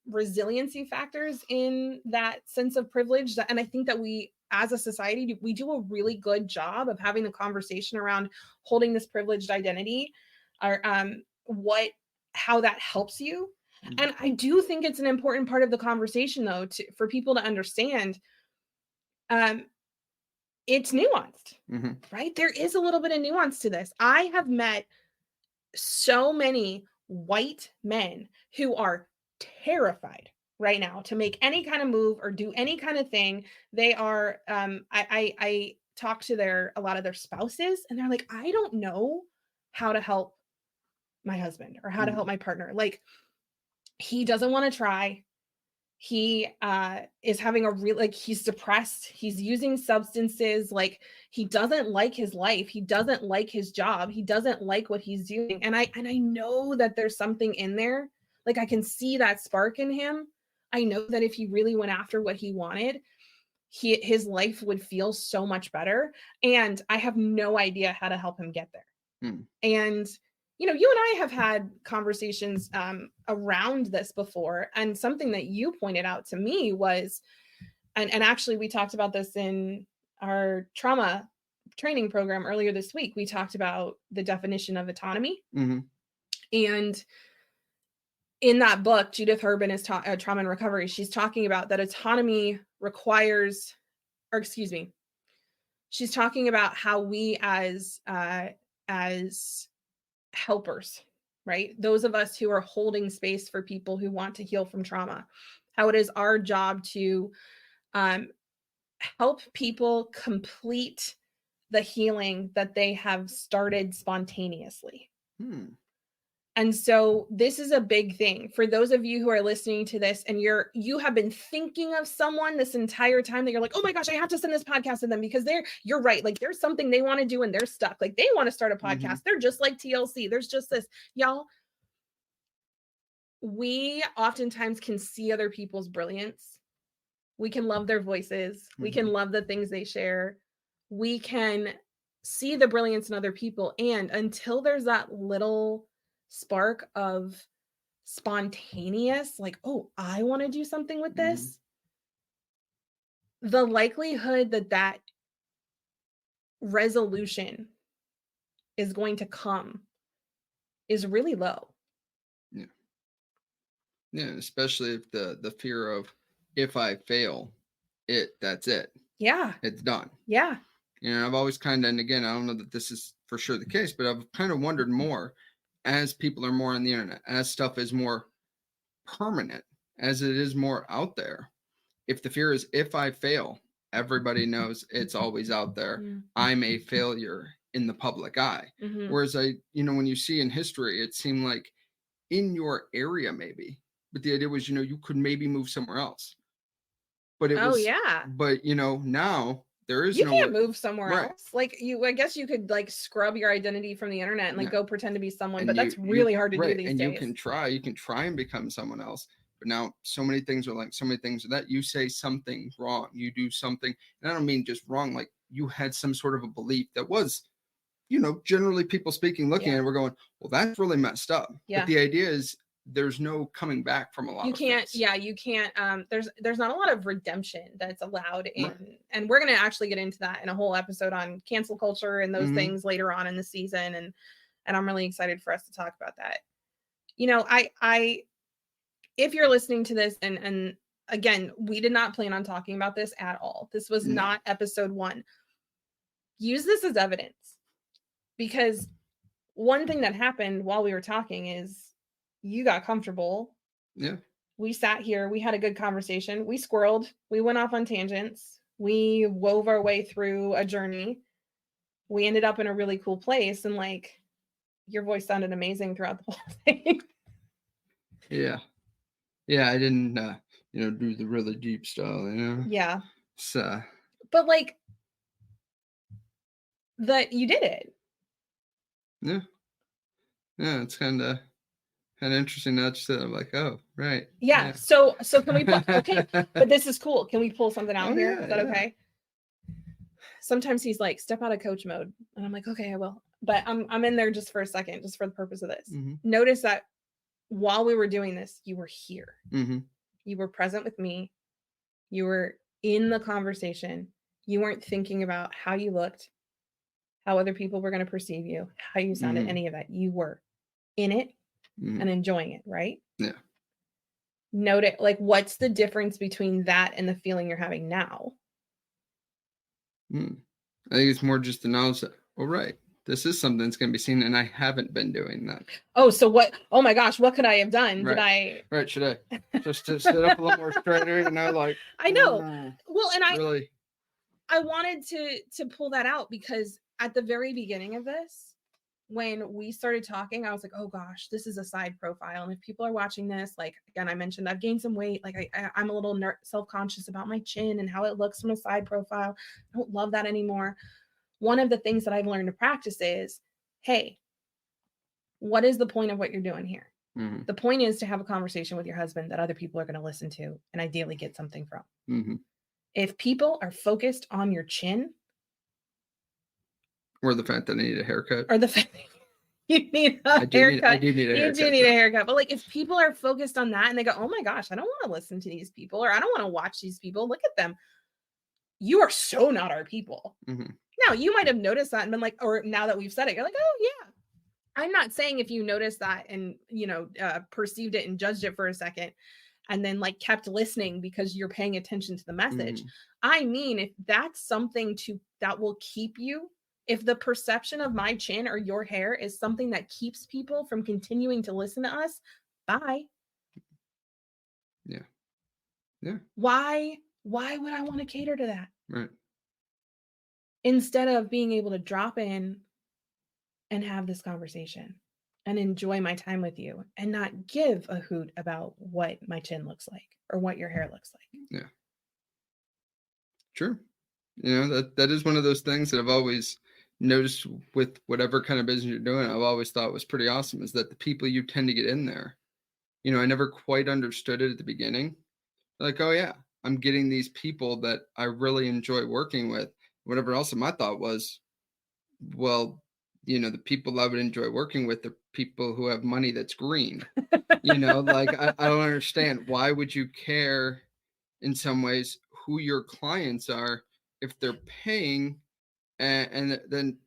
resiliency factors in that sense of privilege, and I think that we as a society, we do a really good job of having the conversation around holding this privileged identity, or how that helps you. And I do think it's an important part of the conversation, though, for people to understand. It's nuanced, right? There is a little bit of nuance to this. I have met so many white men who are terrified right now to make any kind of move or do any kind of thing. They are, I talk to a lot of their spouses, and they're like, I don't know how to help my husband or how to help my partner. Like, he doesn't want to try. He is having he's depressed. He's using substances. Like, he doesn't like his life. He doesn't like his job. He doesn't like what he's doing. And I know that there's something in there. Like, I can see that spark in him. I know that if he really went after what he wanted, his life would feel so much better. And I have no idea how to help him get there. And you and I have had conversations around this before. And something that you pointed out to me was, and actually we talked about this in our trauma training program earlier this week. We talked about the definition of autonomy. And in that book, Judith Urban is Trauma and Recovery. She's talking about that autonomy requires, she's talking about how we as helpers, right? Those of us who are holding space for people who want to heal from trauma, how it is our job to help people complete the healing that they have started spontaneously. And so this is a big thing for those of you who are listening to this, and you have been thinking of someone this entire time that you're like, oh my gosh, I have to send this podcast to them because you're right. Like, there's something they want to do and they're stuck. Like, they want to start a podcast. They're just like TLC. There's just this, y'all. We oftentimes can see other people's brilliance We can love their voices. We can love the things they share. We can see the brilliance in other people. And until there's that little spark of spontaneous, like, oh, I want to do something with this, the likelihood that that resolution is going to come is really low. Yeah. Yeah, especially if the fear of, if I fail, that's it. Yeah. It's done. Yeah. You know, I've always kind of, and again, I don't know that this is for sure the case, but I've kind of wondered more as people are more on the internet, as stuff is more permanent, as it is more out there. If the fear is, if I fail, everybody knows it's always out there. I'm a failure in the public eye. Whereas when you see in history, it seemed like in your area, maybe, but the idea was, you could maybe move somewhere else. But it was, but now there is you can't move somewhere else. Like I guess you could like scrub your identity from the internet and like go pretend to be someone, but that's really hard to do these days. And you can try and become someone else. But now so many things are that you say something wrong, you do something, and I don't mean just wrong, like you had some sort of a belief that was, generally people speaking, looking at it, we're going, well, that's really messed up. But the idea is there's no coming back from a lot of things. You can't there's not a lot of redemption that's allowed in, and we're going to actually get into that in a whole episode on cancel culture and those things later on in the season, and I'm really excited for us to talk about that. I if you're listening to this, and again, we did not plan on talking about this at all. This was not episode 1. Use this as evidence, because one thing that happened while we were talking is you got comfortable. Yeah. We sat here, we had a good conversation. We squirreled, we went off on tangents. We wove our way through a journey. We ended up in a really cool place, and like your voice sounded amazing throughout the whole thing. Yeah. Yeah, I didn't do the really deep style, Yeah. So but like that you did it. Yeah. Yeah, it's kind of interesting. Not just that I'm like, oh, right. Yeah. So can we okay, but this is cool. Can we pull something out here? Is that okay? Sometimes he's like, step out of coach mode. And I'm like, okay, I will. But I'm in there just for a second, just for the purpose of this. Notice that while we were doing this, you were here. You were present with me. You were in the conversation. You weren't thinking about how you looked, how other people were going to perceive you, how you sounded, any of that. You were in it and enjoying it, right? Yeah. Note it. Like, what's the difference between that and the feeling you're having now? I think it's more just the knowledge that, all right, this is something that's going to be seen, and I haven't been doing that. Oh, so what? Oh my gosh, what could I have done? Right. Should I just to sit up a little more straighter? Like I know. Well, and I wanted to pull that out, because at the very beginning of this, when we started talking, I was like, oh gosh, this is a side profile. And if people are watching this, like, again, I mentioned I've gained some weight. Like I'm a little self-conscious about my chin and how it looks from a side profile. I don't love that anymore. One of the things that I've learned to practice is, hey, what is the point of what you're doing here? The point is to have a conversation with your husband that other people are going to listen to and ideally get something from. If people are focused on your chin, or the fact that I need a haircut, or the fact that you need a haircut, I do need a haircut. You do need a haircut. But like, if people are focused on that and they go, oh my gosh, I don't want to listen to these people, or I don't want to watch these people, look at them, you are so not our people. Now, you might have noticed that and been like, or now that we've said it, you're like, oh yeah. I'm not saying if you noticed that and, perceived it and judged it for a second and then like kept listening because you're paying attention to the message. I mean, if that's something that will keep you, if the perception of my chin or your hair is something that keeps people from continuing to listen to us, bye. Yeah. Why would I want to cater to that? Right. Instead of being able to drop in and have this conversation and enjoy my time with you and not give a hoot about what my chin looks like or what your hair looks like. Yeah. Sure. That is one of those things that I've always noticed with whatever kind of business you're doing. I've always thought was pretty awesome is that the people you tend to get in there, I never quite understood it at the beginning. Like, oh yeah, I'm getting these people that I really enjoy working with, whatever else. And my thought was, well, the people I would enjoy working with are people who have money that's green. Like I don't understand. Why would you care in some ways who your clients are if they're paying, and then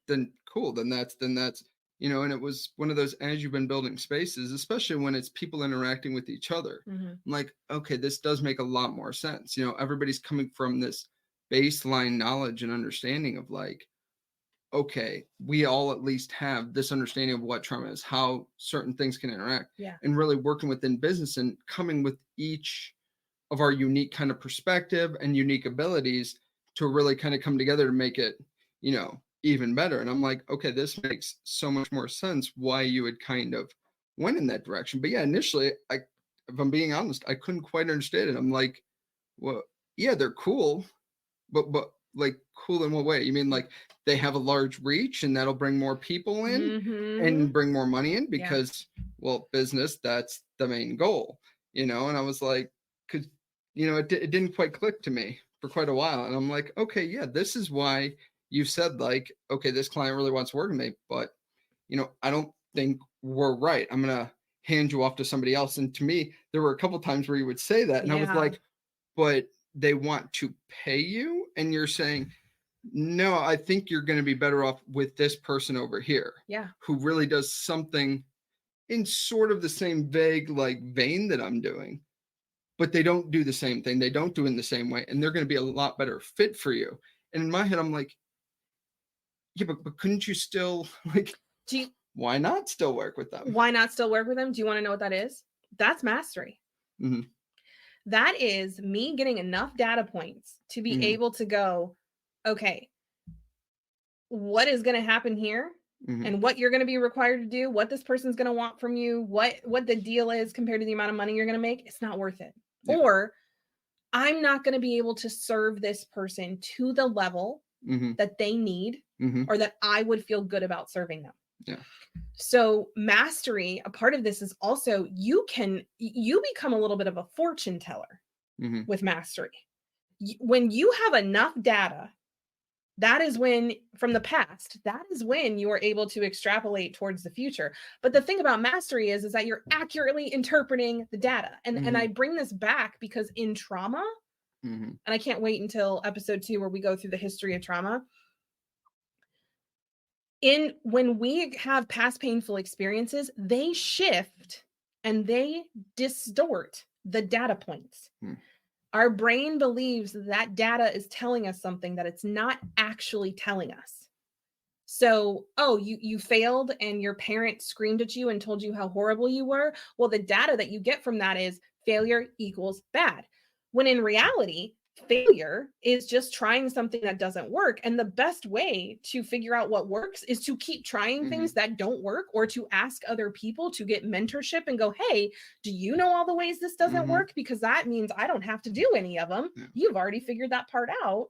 cool, then that's and it was one of those, as you've been building spaces, especially when it's people interacting with each other. I'm like, okay, this does make a lot more sense. Everybody's coming from this baseline knowledge and understanding of like, okay, we all at least have this understanding of what trauma is, how certain things can interact, and really working within business and coming with each of our unique kind of perspective and unique abilities to really kind of come together to make it, even better. And I'm like, okay, this makes so much more sense why you would kind of went in that direction. But yeah, initially, if I'm being honest, I couldn't quite understand it. I'm like, well, yeah, they're cool, but like cool in what way? You mean like they have a large reach and that'll bring more people in and bring more money in because, well, business, that's the main goal, and I was like, because, it didn't quite click to me for quite a while. And I'm like, okay, yeah, this is why you said like, okay, this client really wants to work with me, but, I don't think we're right. I'm going to hand you off to somebody else. And to me, there were a couple times where you would say that. And I was like, but they want to pay you, and you're saying, no, I think you're going to be better off with this person over here, who really does something in sort of the same vague like vein that I'm doing, but they don't do the same thing, they don't do it in the same way, and they're going to be a lot better fit for you. And in my head, I'm like, yeah, but couldn't you still like, why not still work with them? Do you want to know what that is? That's mastery. That is me getting enough data points to be able to go, okay, what is going to happen here, and what you're going to be required to do, what this person's going to want from you, what the deal is compared to the amount of money you're going to make. It's not worth it. Or I'm not going to be able to serve this person to the level that they need, or that I would feel good about serving them. So mastery, a part of this is also you become a little bit of a fortune teller with mastery. When you have enough data, that is when, from the past, that is when you are able to extrapolate towards the future. But the thing about mastery is that you're accurately interpreting the data. And I bring this back because in trauma, and I can't wait until episode 2 where we go through the history of trauma. When we have past painful experiences, they shift and they distort the data points. Our brain believes that data is telling us something that it's not actually telling us. So, you failed and your parent screamed at you and told you how horrible you were. Well, the data that you get from that is failure equals bad. When in reality, failure is just trying something that doesn't work. And the best way to figure out what works is to keep trying things that don't work, or to ask other people to get mentorship and go, hey, do you know all the ways this doesn't work? Because that means I don't have to do any of them. You've already figured that part out.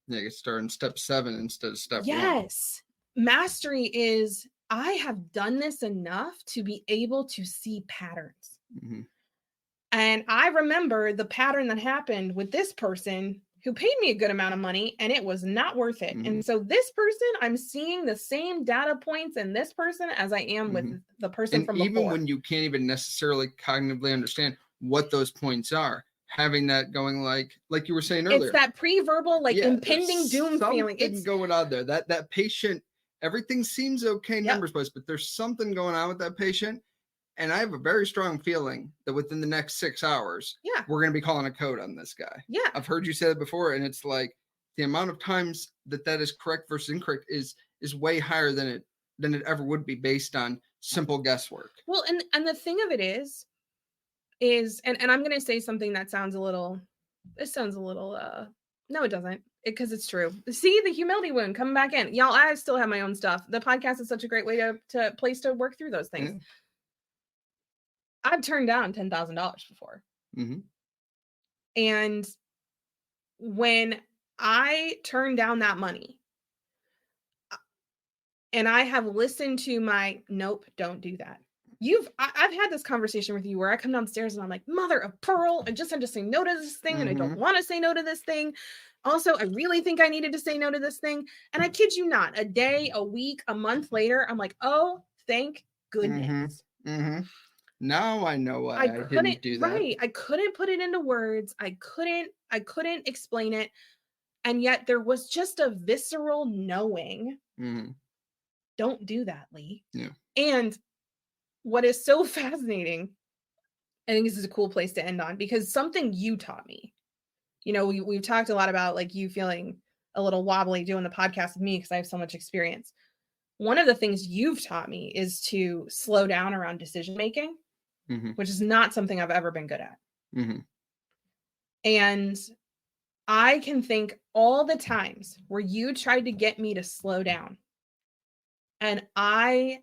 Yeah, you start in step 7 instead of step 1. Yes. Mastery is, I have done this enough to be able to see patterns. And I remember the pattern that happened with this person who paid me a good amount of money and it was not worth it. And so this person, I'm seeing the same data points in this person as I am with the person from before. Even when you can't even necessarily cognitively understand what those points are, having that going like you were saying earlier. It's that pre-verbal, impending doom feeling. It's going on there. That patient, everything seems okay numbers-wise, but there's something going on with that patient. And I have a very strong feeling that within the next 6 hours, we're going to be calling a code on this guy. I've heard you say that before, and it's like the amount of times that is correct versus incorrect is way higher than it ever would be based on simple guesswork. Well, and the thing of it is and I'm going to say something that sounds a little, no, it doesn't, because it's true. See, the humility wound coming back in. Y'all, I still have my own stuff. The podcast is such a great way to place to work through those things. I've turned down $10,000 before. And when I turn down that money and I have listened to my, nope, don't do that. I've had this conversation with you where I come downstairs and I'm like, mother of pearl, I just had to say no to this thing and I don't want to say no to this thing. Also, I really think I needed to say no to this thing. And I kid you not, a day, a week, a month later, I'm like, oh, thank goodness. Now I know why I didn't do that. Right. I couldn't put it into words. I couldn't explain it. And yet there was just a visceral knowing. Don't do that, Lee. Yeah. And what is so fascinating, I think this is a cool place to end on, because something you taught me, you know, we've talked a lot about like you feeling a little wobbly doing the podcast with me because I have so much experience. One of the things you've taught me is to slow down around decision making, which is not something I've ever been good at. And I can think all the times where you tried to get me to slow down, and I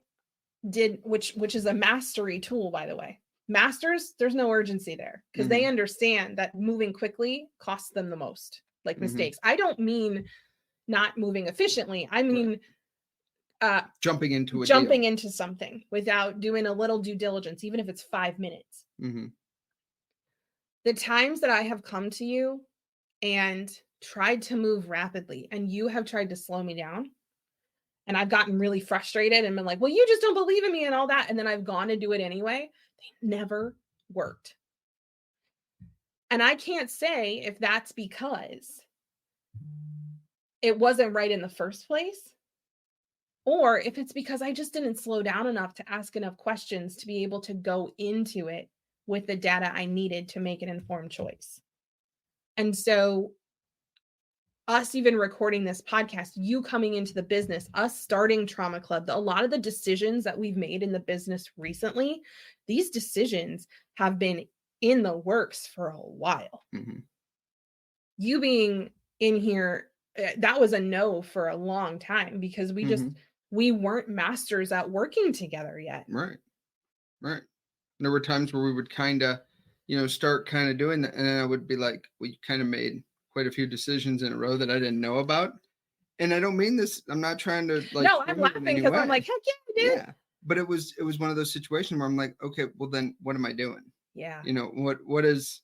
did, which is a mastery tool, by the way. Masters, there's no urgency there because they understand that moving quickly costs them the most, like mistakes. I don't mean not moving efficiently. I mean jumping into something without doing a little due diligence, even if it's 5 minutes. The times that I have come to you and tried to move rapidly and you have tried to slow me down, and I've gotten really frustrated and been like, well, you just don't believe in me and all that. And then I've gone to do it anyway. They never worked. And I can't say if that's because it wasn't right in the first place, or if it's because I just didn't slow down enough to ask enough questions to be able to go into it with the data I needed to make an informed choice. And so us even recording this podcast, you coming into the business, us starting Trauma Club, a lot of the decisions that we've made in the business recently, these decisions have been in the works for a while. You being in here, that was a no for a long time because we weren't masters at working together yet. Right. There were times where we would kind of, start kind of doing that. And then I would be like, we kind of made quite a few decisions in a row that I didn't know about. And I don't mean this, I'm not trying to like, no, I'm laughing because I'm like, heck yeah, dude. Yeah. But it was one of those situations where I'm like, okay, well then what am I doing? Yeah. What is,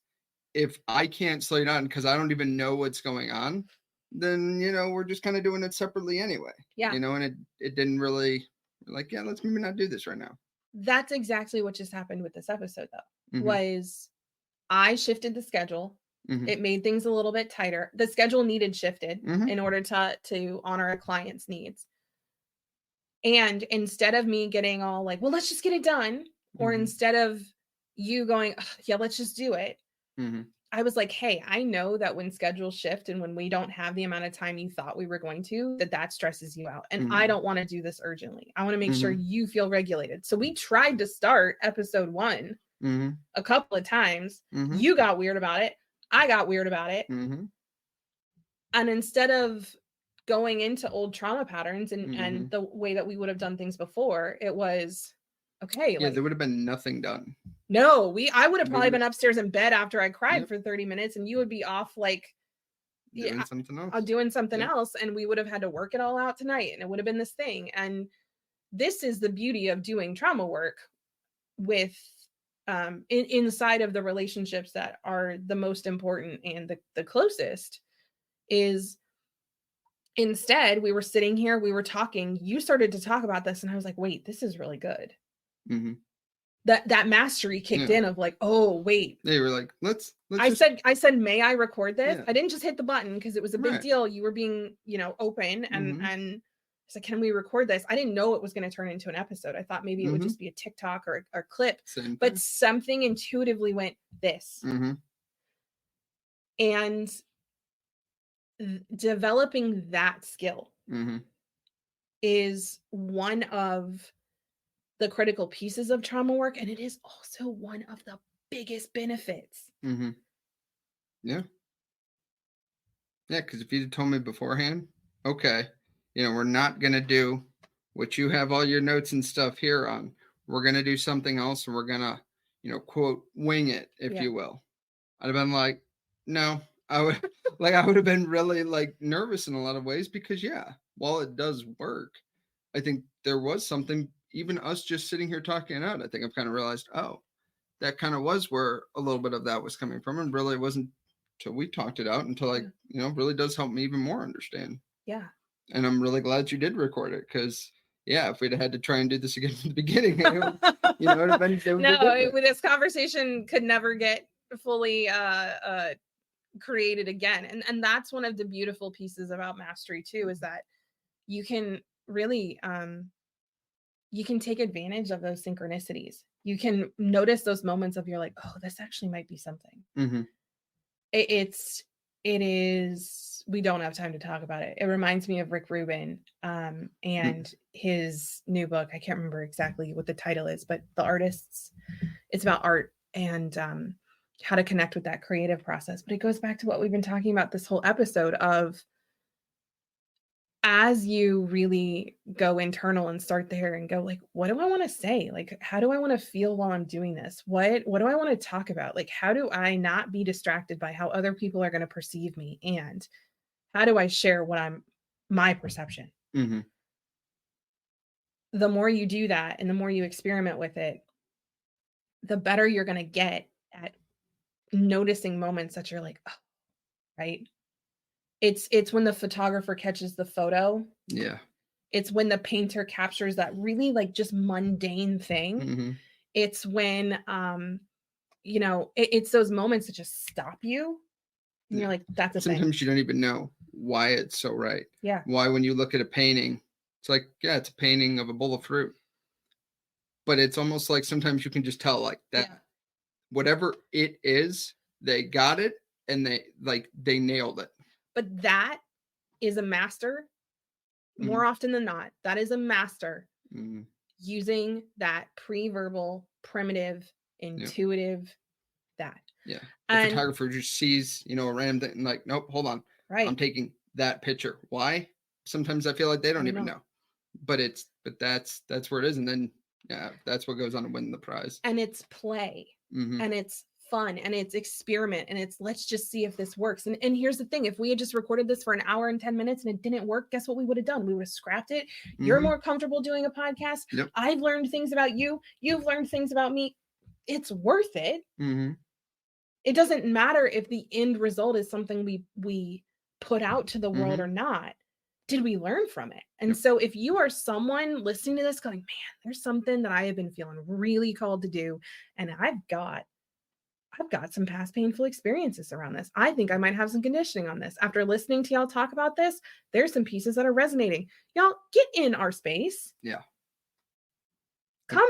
if I can't slow down because I don't even know what's going on, then, we're just kind of doing it separately anyway. Yeah. And it didn't really like, yeah, let's maybe not do this right now. That's exactly what just happened with this episode though, was I shifted the schedule. It made things a little bit tighter. The schedule needed shifted in order to honor a client's needs. And instead of me getting all like, well, let's just get it done. Or instead of you going, yeah, let's just do it. I was like, hey, I know that when schedules shift and when we don't have the amount of time you thought we were going to, that stresses you out. And I don't want to do this urgently. I want to make sure you feel regulated. So we tried to start episode 1 a couple of times. You got weird about it. I got weird about it. And instead of going into old trauma patterns and the way that we would have done things before, it was, okay. Yeah, there would have been nothing done. No, I would have probably been upstairs in bed after I cried for 30 minutes and you would be off like doing something else. And we would have had to work it all out tonight and it would have been this thing. And this is the beauty of doing trauma work with inside of the relationships that are the most important and the closest, is instead we were sitting here, we were talking, you started to talk about this and I was like, wait, this is really good. That mastery kicked in of like, oh wait, they were like, let's I said may I record this? I didn't just hit the button because it was a big deal. You were being open and it's like, can we record this? I didn't know it was going to turn into an episode. I thought maybe it would just be a TikTok or a clip, but something intuitively went this. And developing that skill is one of the critical pieces of trauma work. And it is also one of the biggest benefits. Yeah. Because if you'd told me beforehand, okay, we're not going to do what you have all your notes and stuff here on. We're going to do something else and we're going to, quote, wing it, if you will. I'd have been like, no, I would have been really like nervous in a lot of ways because while it does work, I think there was something even us just sitting here talking it out, I think I've kind of realized, oh, that kind of was where a little bit of that was coming from. And really it wasn't until we talked it out until really does help me even more understand. Yeah. And I'm really glad you did record it, because if we'd had to try and do this again from the beginning, it would have been this conversation could never get fully created again. And that's one of the beautiful pieces about mastery too, is that you can really you can take advantage of those synchronicities. You can notice those moments of you're like, oh, this actually might be something. Mm-hmm. It is, we don't have time to talk about it. It reminds me of Rick Rubin and his new book. I can't remember exactly what the title is, but The Artists, it's about art and how to connect with that creative process. But it goes back to what we've been talking about this whole episode of, as you really go internal and start there and go like, what do I want to say? Like, how do I want to feel while I'm doing this? What do I want to talk about? Like, how do I not be distracted by how other people are going to perceive me? And how do I share my perception? Mm-hmm. The more you do that and the more you experiment with it, the better you're going to get at noticing moments that you're like, oh, right? It's when the photographer catches the photo. Yeah. It's when the painter captures that really like just mundane thing. Mm-hmm. It's when, it's those moments that just stop you. And you're like, that's a thing. Sometimes you don't even know why it's so right. Yeah. Why, when you look at a painting, it's like, yeah, it's a painting of a bowl of fruit. But it's almost like sometimes you can just tell like that, whatever it is, they got it and they nailed it. But that is a master. More often than not, that is a master using that pre-verbal, primitive, intuitive, that. Yeah. The photographer just sees, a random thing and like, nope, hold on. Right. I'm taking that picture. Why? Sometimes I feel like they don't even know. But that's where it is. And then, that's what goes on to win the prize. And it's play. And it's fun and it's experiment and it's let's just see if this works. And here's the thing, if we had just recorded this for an hour and 10 minutes and it didn't work, guess what we would have done? We would have scrapped it. You're more comfortable doing a podcast. Yep. I've learned things about you. You've learned things about me. It's worth it. It doesn't matter if the end result is something we put out to the world or not. Did we learn from it? And so if you are someone listening to this going, man, there's something that I have been feeling really called to do, and I've got some past painful experiences around this. I think I might have some conditioning on this. After listening to y'all talk about this, there's some pieces that are resonating. Y'all get in our space. Yeah. Come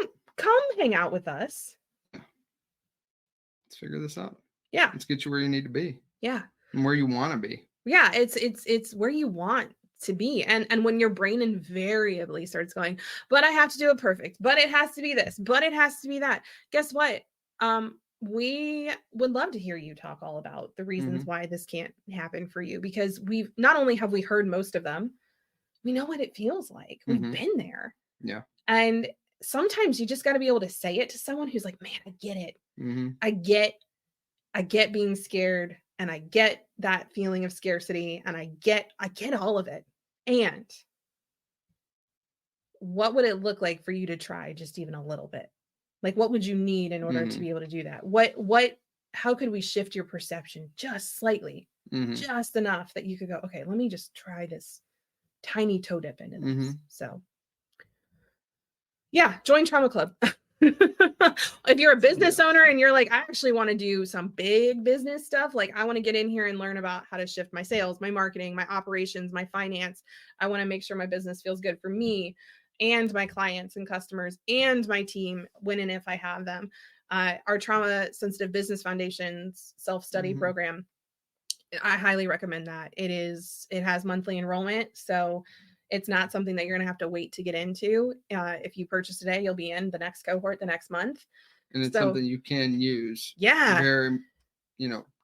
hang out with us. Let's figure this out. Yeah. Let's get you where you need to be. Yeah. And where you want to be. Yeah. It's where you want to be. And when your brain invariably starts going, but I have to do it perfect, but it has to be this, but it has to be that. Guess what? We would love to hear you talk all about the reasons why this can't happen for you, because we've not only have we heard most of them, we know what it feels like. We've been there. Yeah. And sometimes you just got to be able to say it to someone who's like, man, I get it. I get being scared, and I get that feeling of scarcity, and I get all of it. And what would it look like for you to try just even a little bit? Like, what would you need in order to be able to do that? How could we shift your perception just slightly, just enough that you could go, okay, let me just try this tiny toe dip into this. So yeah, join Trauma Club. If you're a business owner and you're like, I actually want to do some big business stuff, like I want to get in here and learn about how to shift my sales, my marketing, my operations, my finance. I want to make sure my business feels good for me and my clients and customers and my team when and if I have them. Our Trauma Sensitive Business Foundation's self-study program, I highly recommend that. It has monthly enrollment, so it's not something that you're going to have to wait to get into. If you purchase today, you'll be in the next cohort the next month. And it's something you can use. Yeah. Very,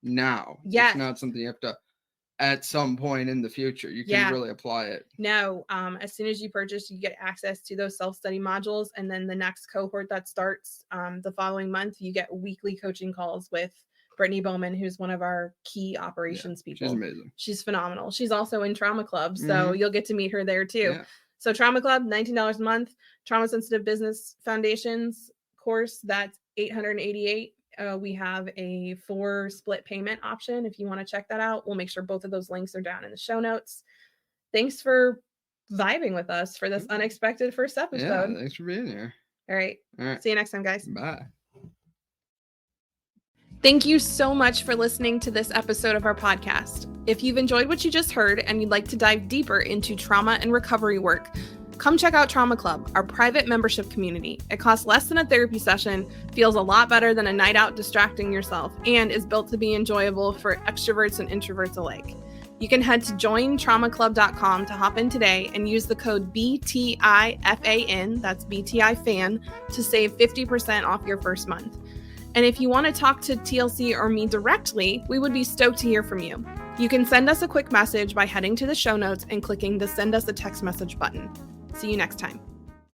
now. Yeah. It's not something you have to, at some point in the future, you can really apply it. No. As soon as you purchase, you get access to those self-study modules. And then the next cohort that starts the following month, you get weekly coaching calls with Brittany Bowman, who's one of our key operations people. She's amazing. She's phenomenal. She's also in Trauma Club, so you'll get to meet her there too. Yeah. So Trauma Club, $19 a month. Trauma Sensitive Business Foundations course, that's $888. We have a 4 split payment option if you want to check that out. We'll make sure both of those links are down in the show notes. Thanks for vibing with us for this unexpected first episode. Yeah, thanks for being here. All right. See you next time, guys. Bye. Thank you so much for listening to this episode of our podcast. If you've enjoyed what you just heard and you'd like to dive deeper into trauma and recovery work, come check out Trauma Club, our private membership community. It costs less than a therapy session, feels a lot better than a night out distracting yourself, and is built to be enjoyable for extroverts and introverts alike. You can head to jointraumaclub.com to hop in today and use the code BTIFAN, that's BTI fan, to save 50% off your first month. And if you want to talk to TLC or me directly, we would be stoked to hear from you. You can send us a quick message by heading to the show notes and clicking the Send Us a Text Message button. See you next time.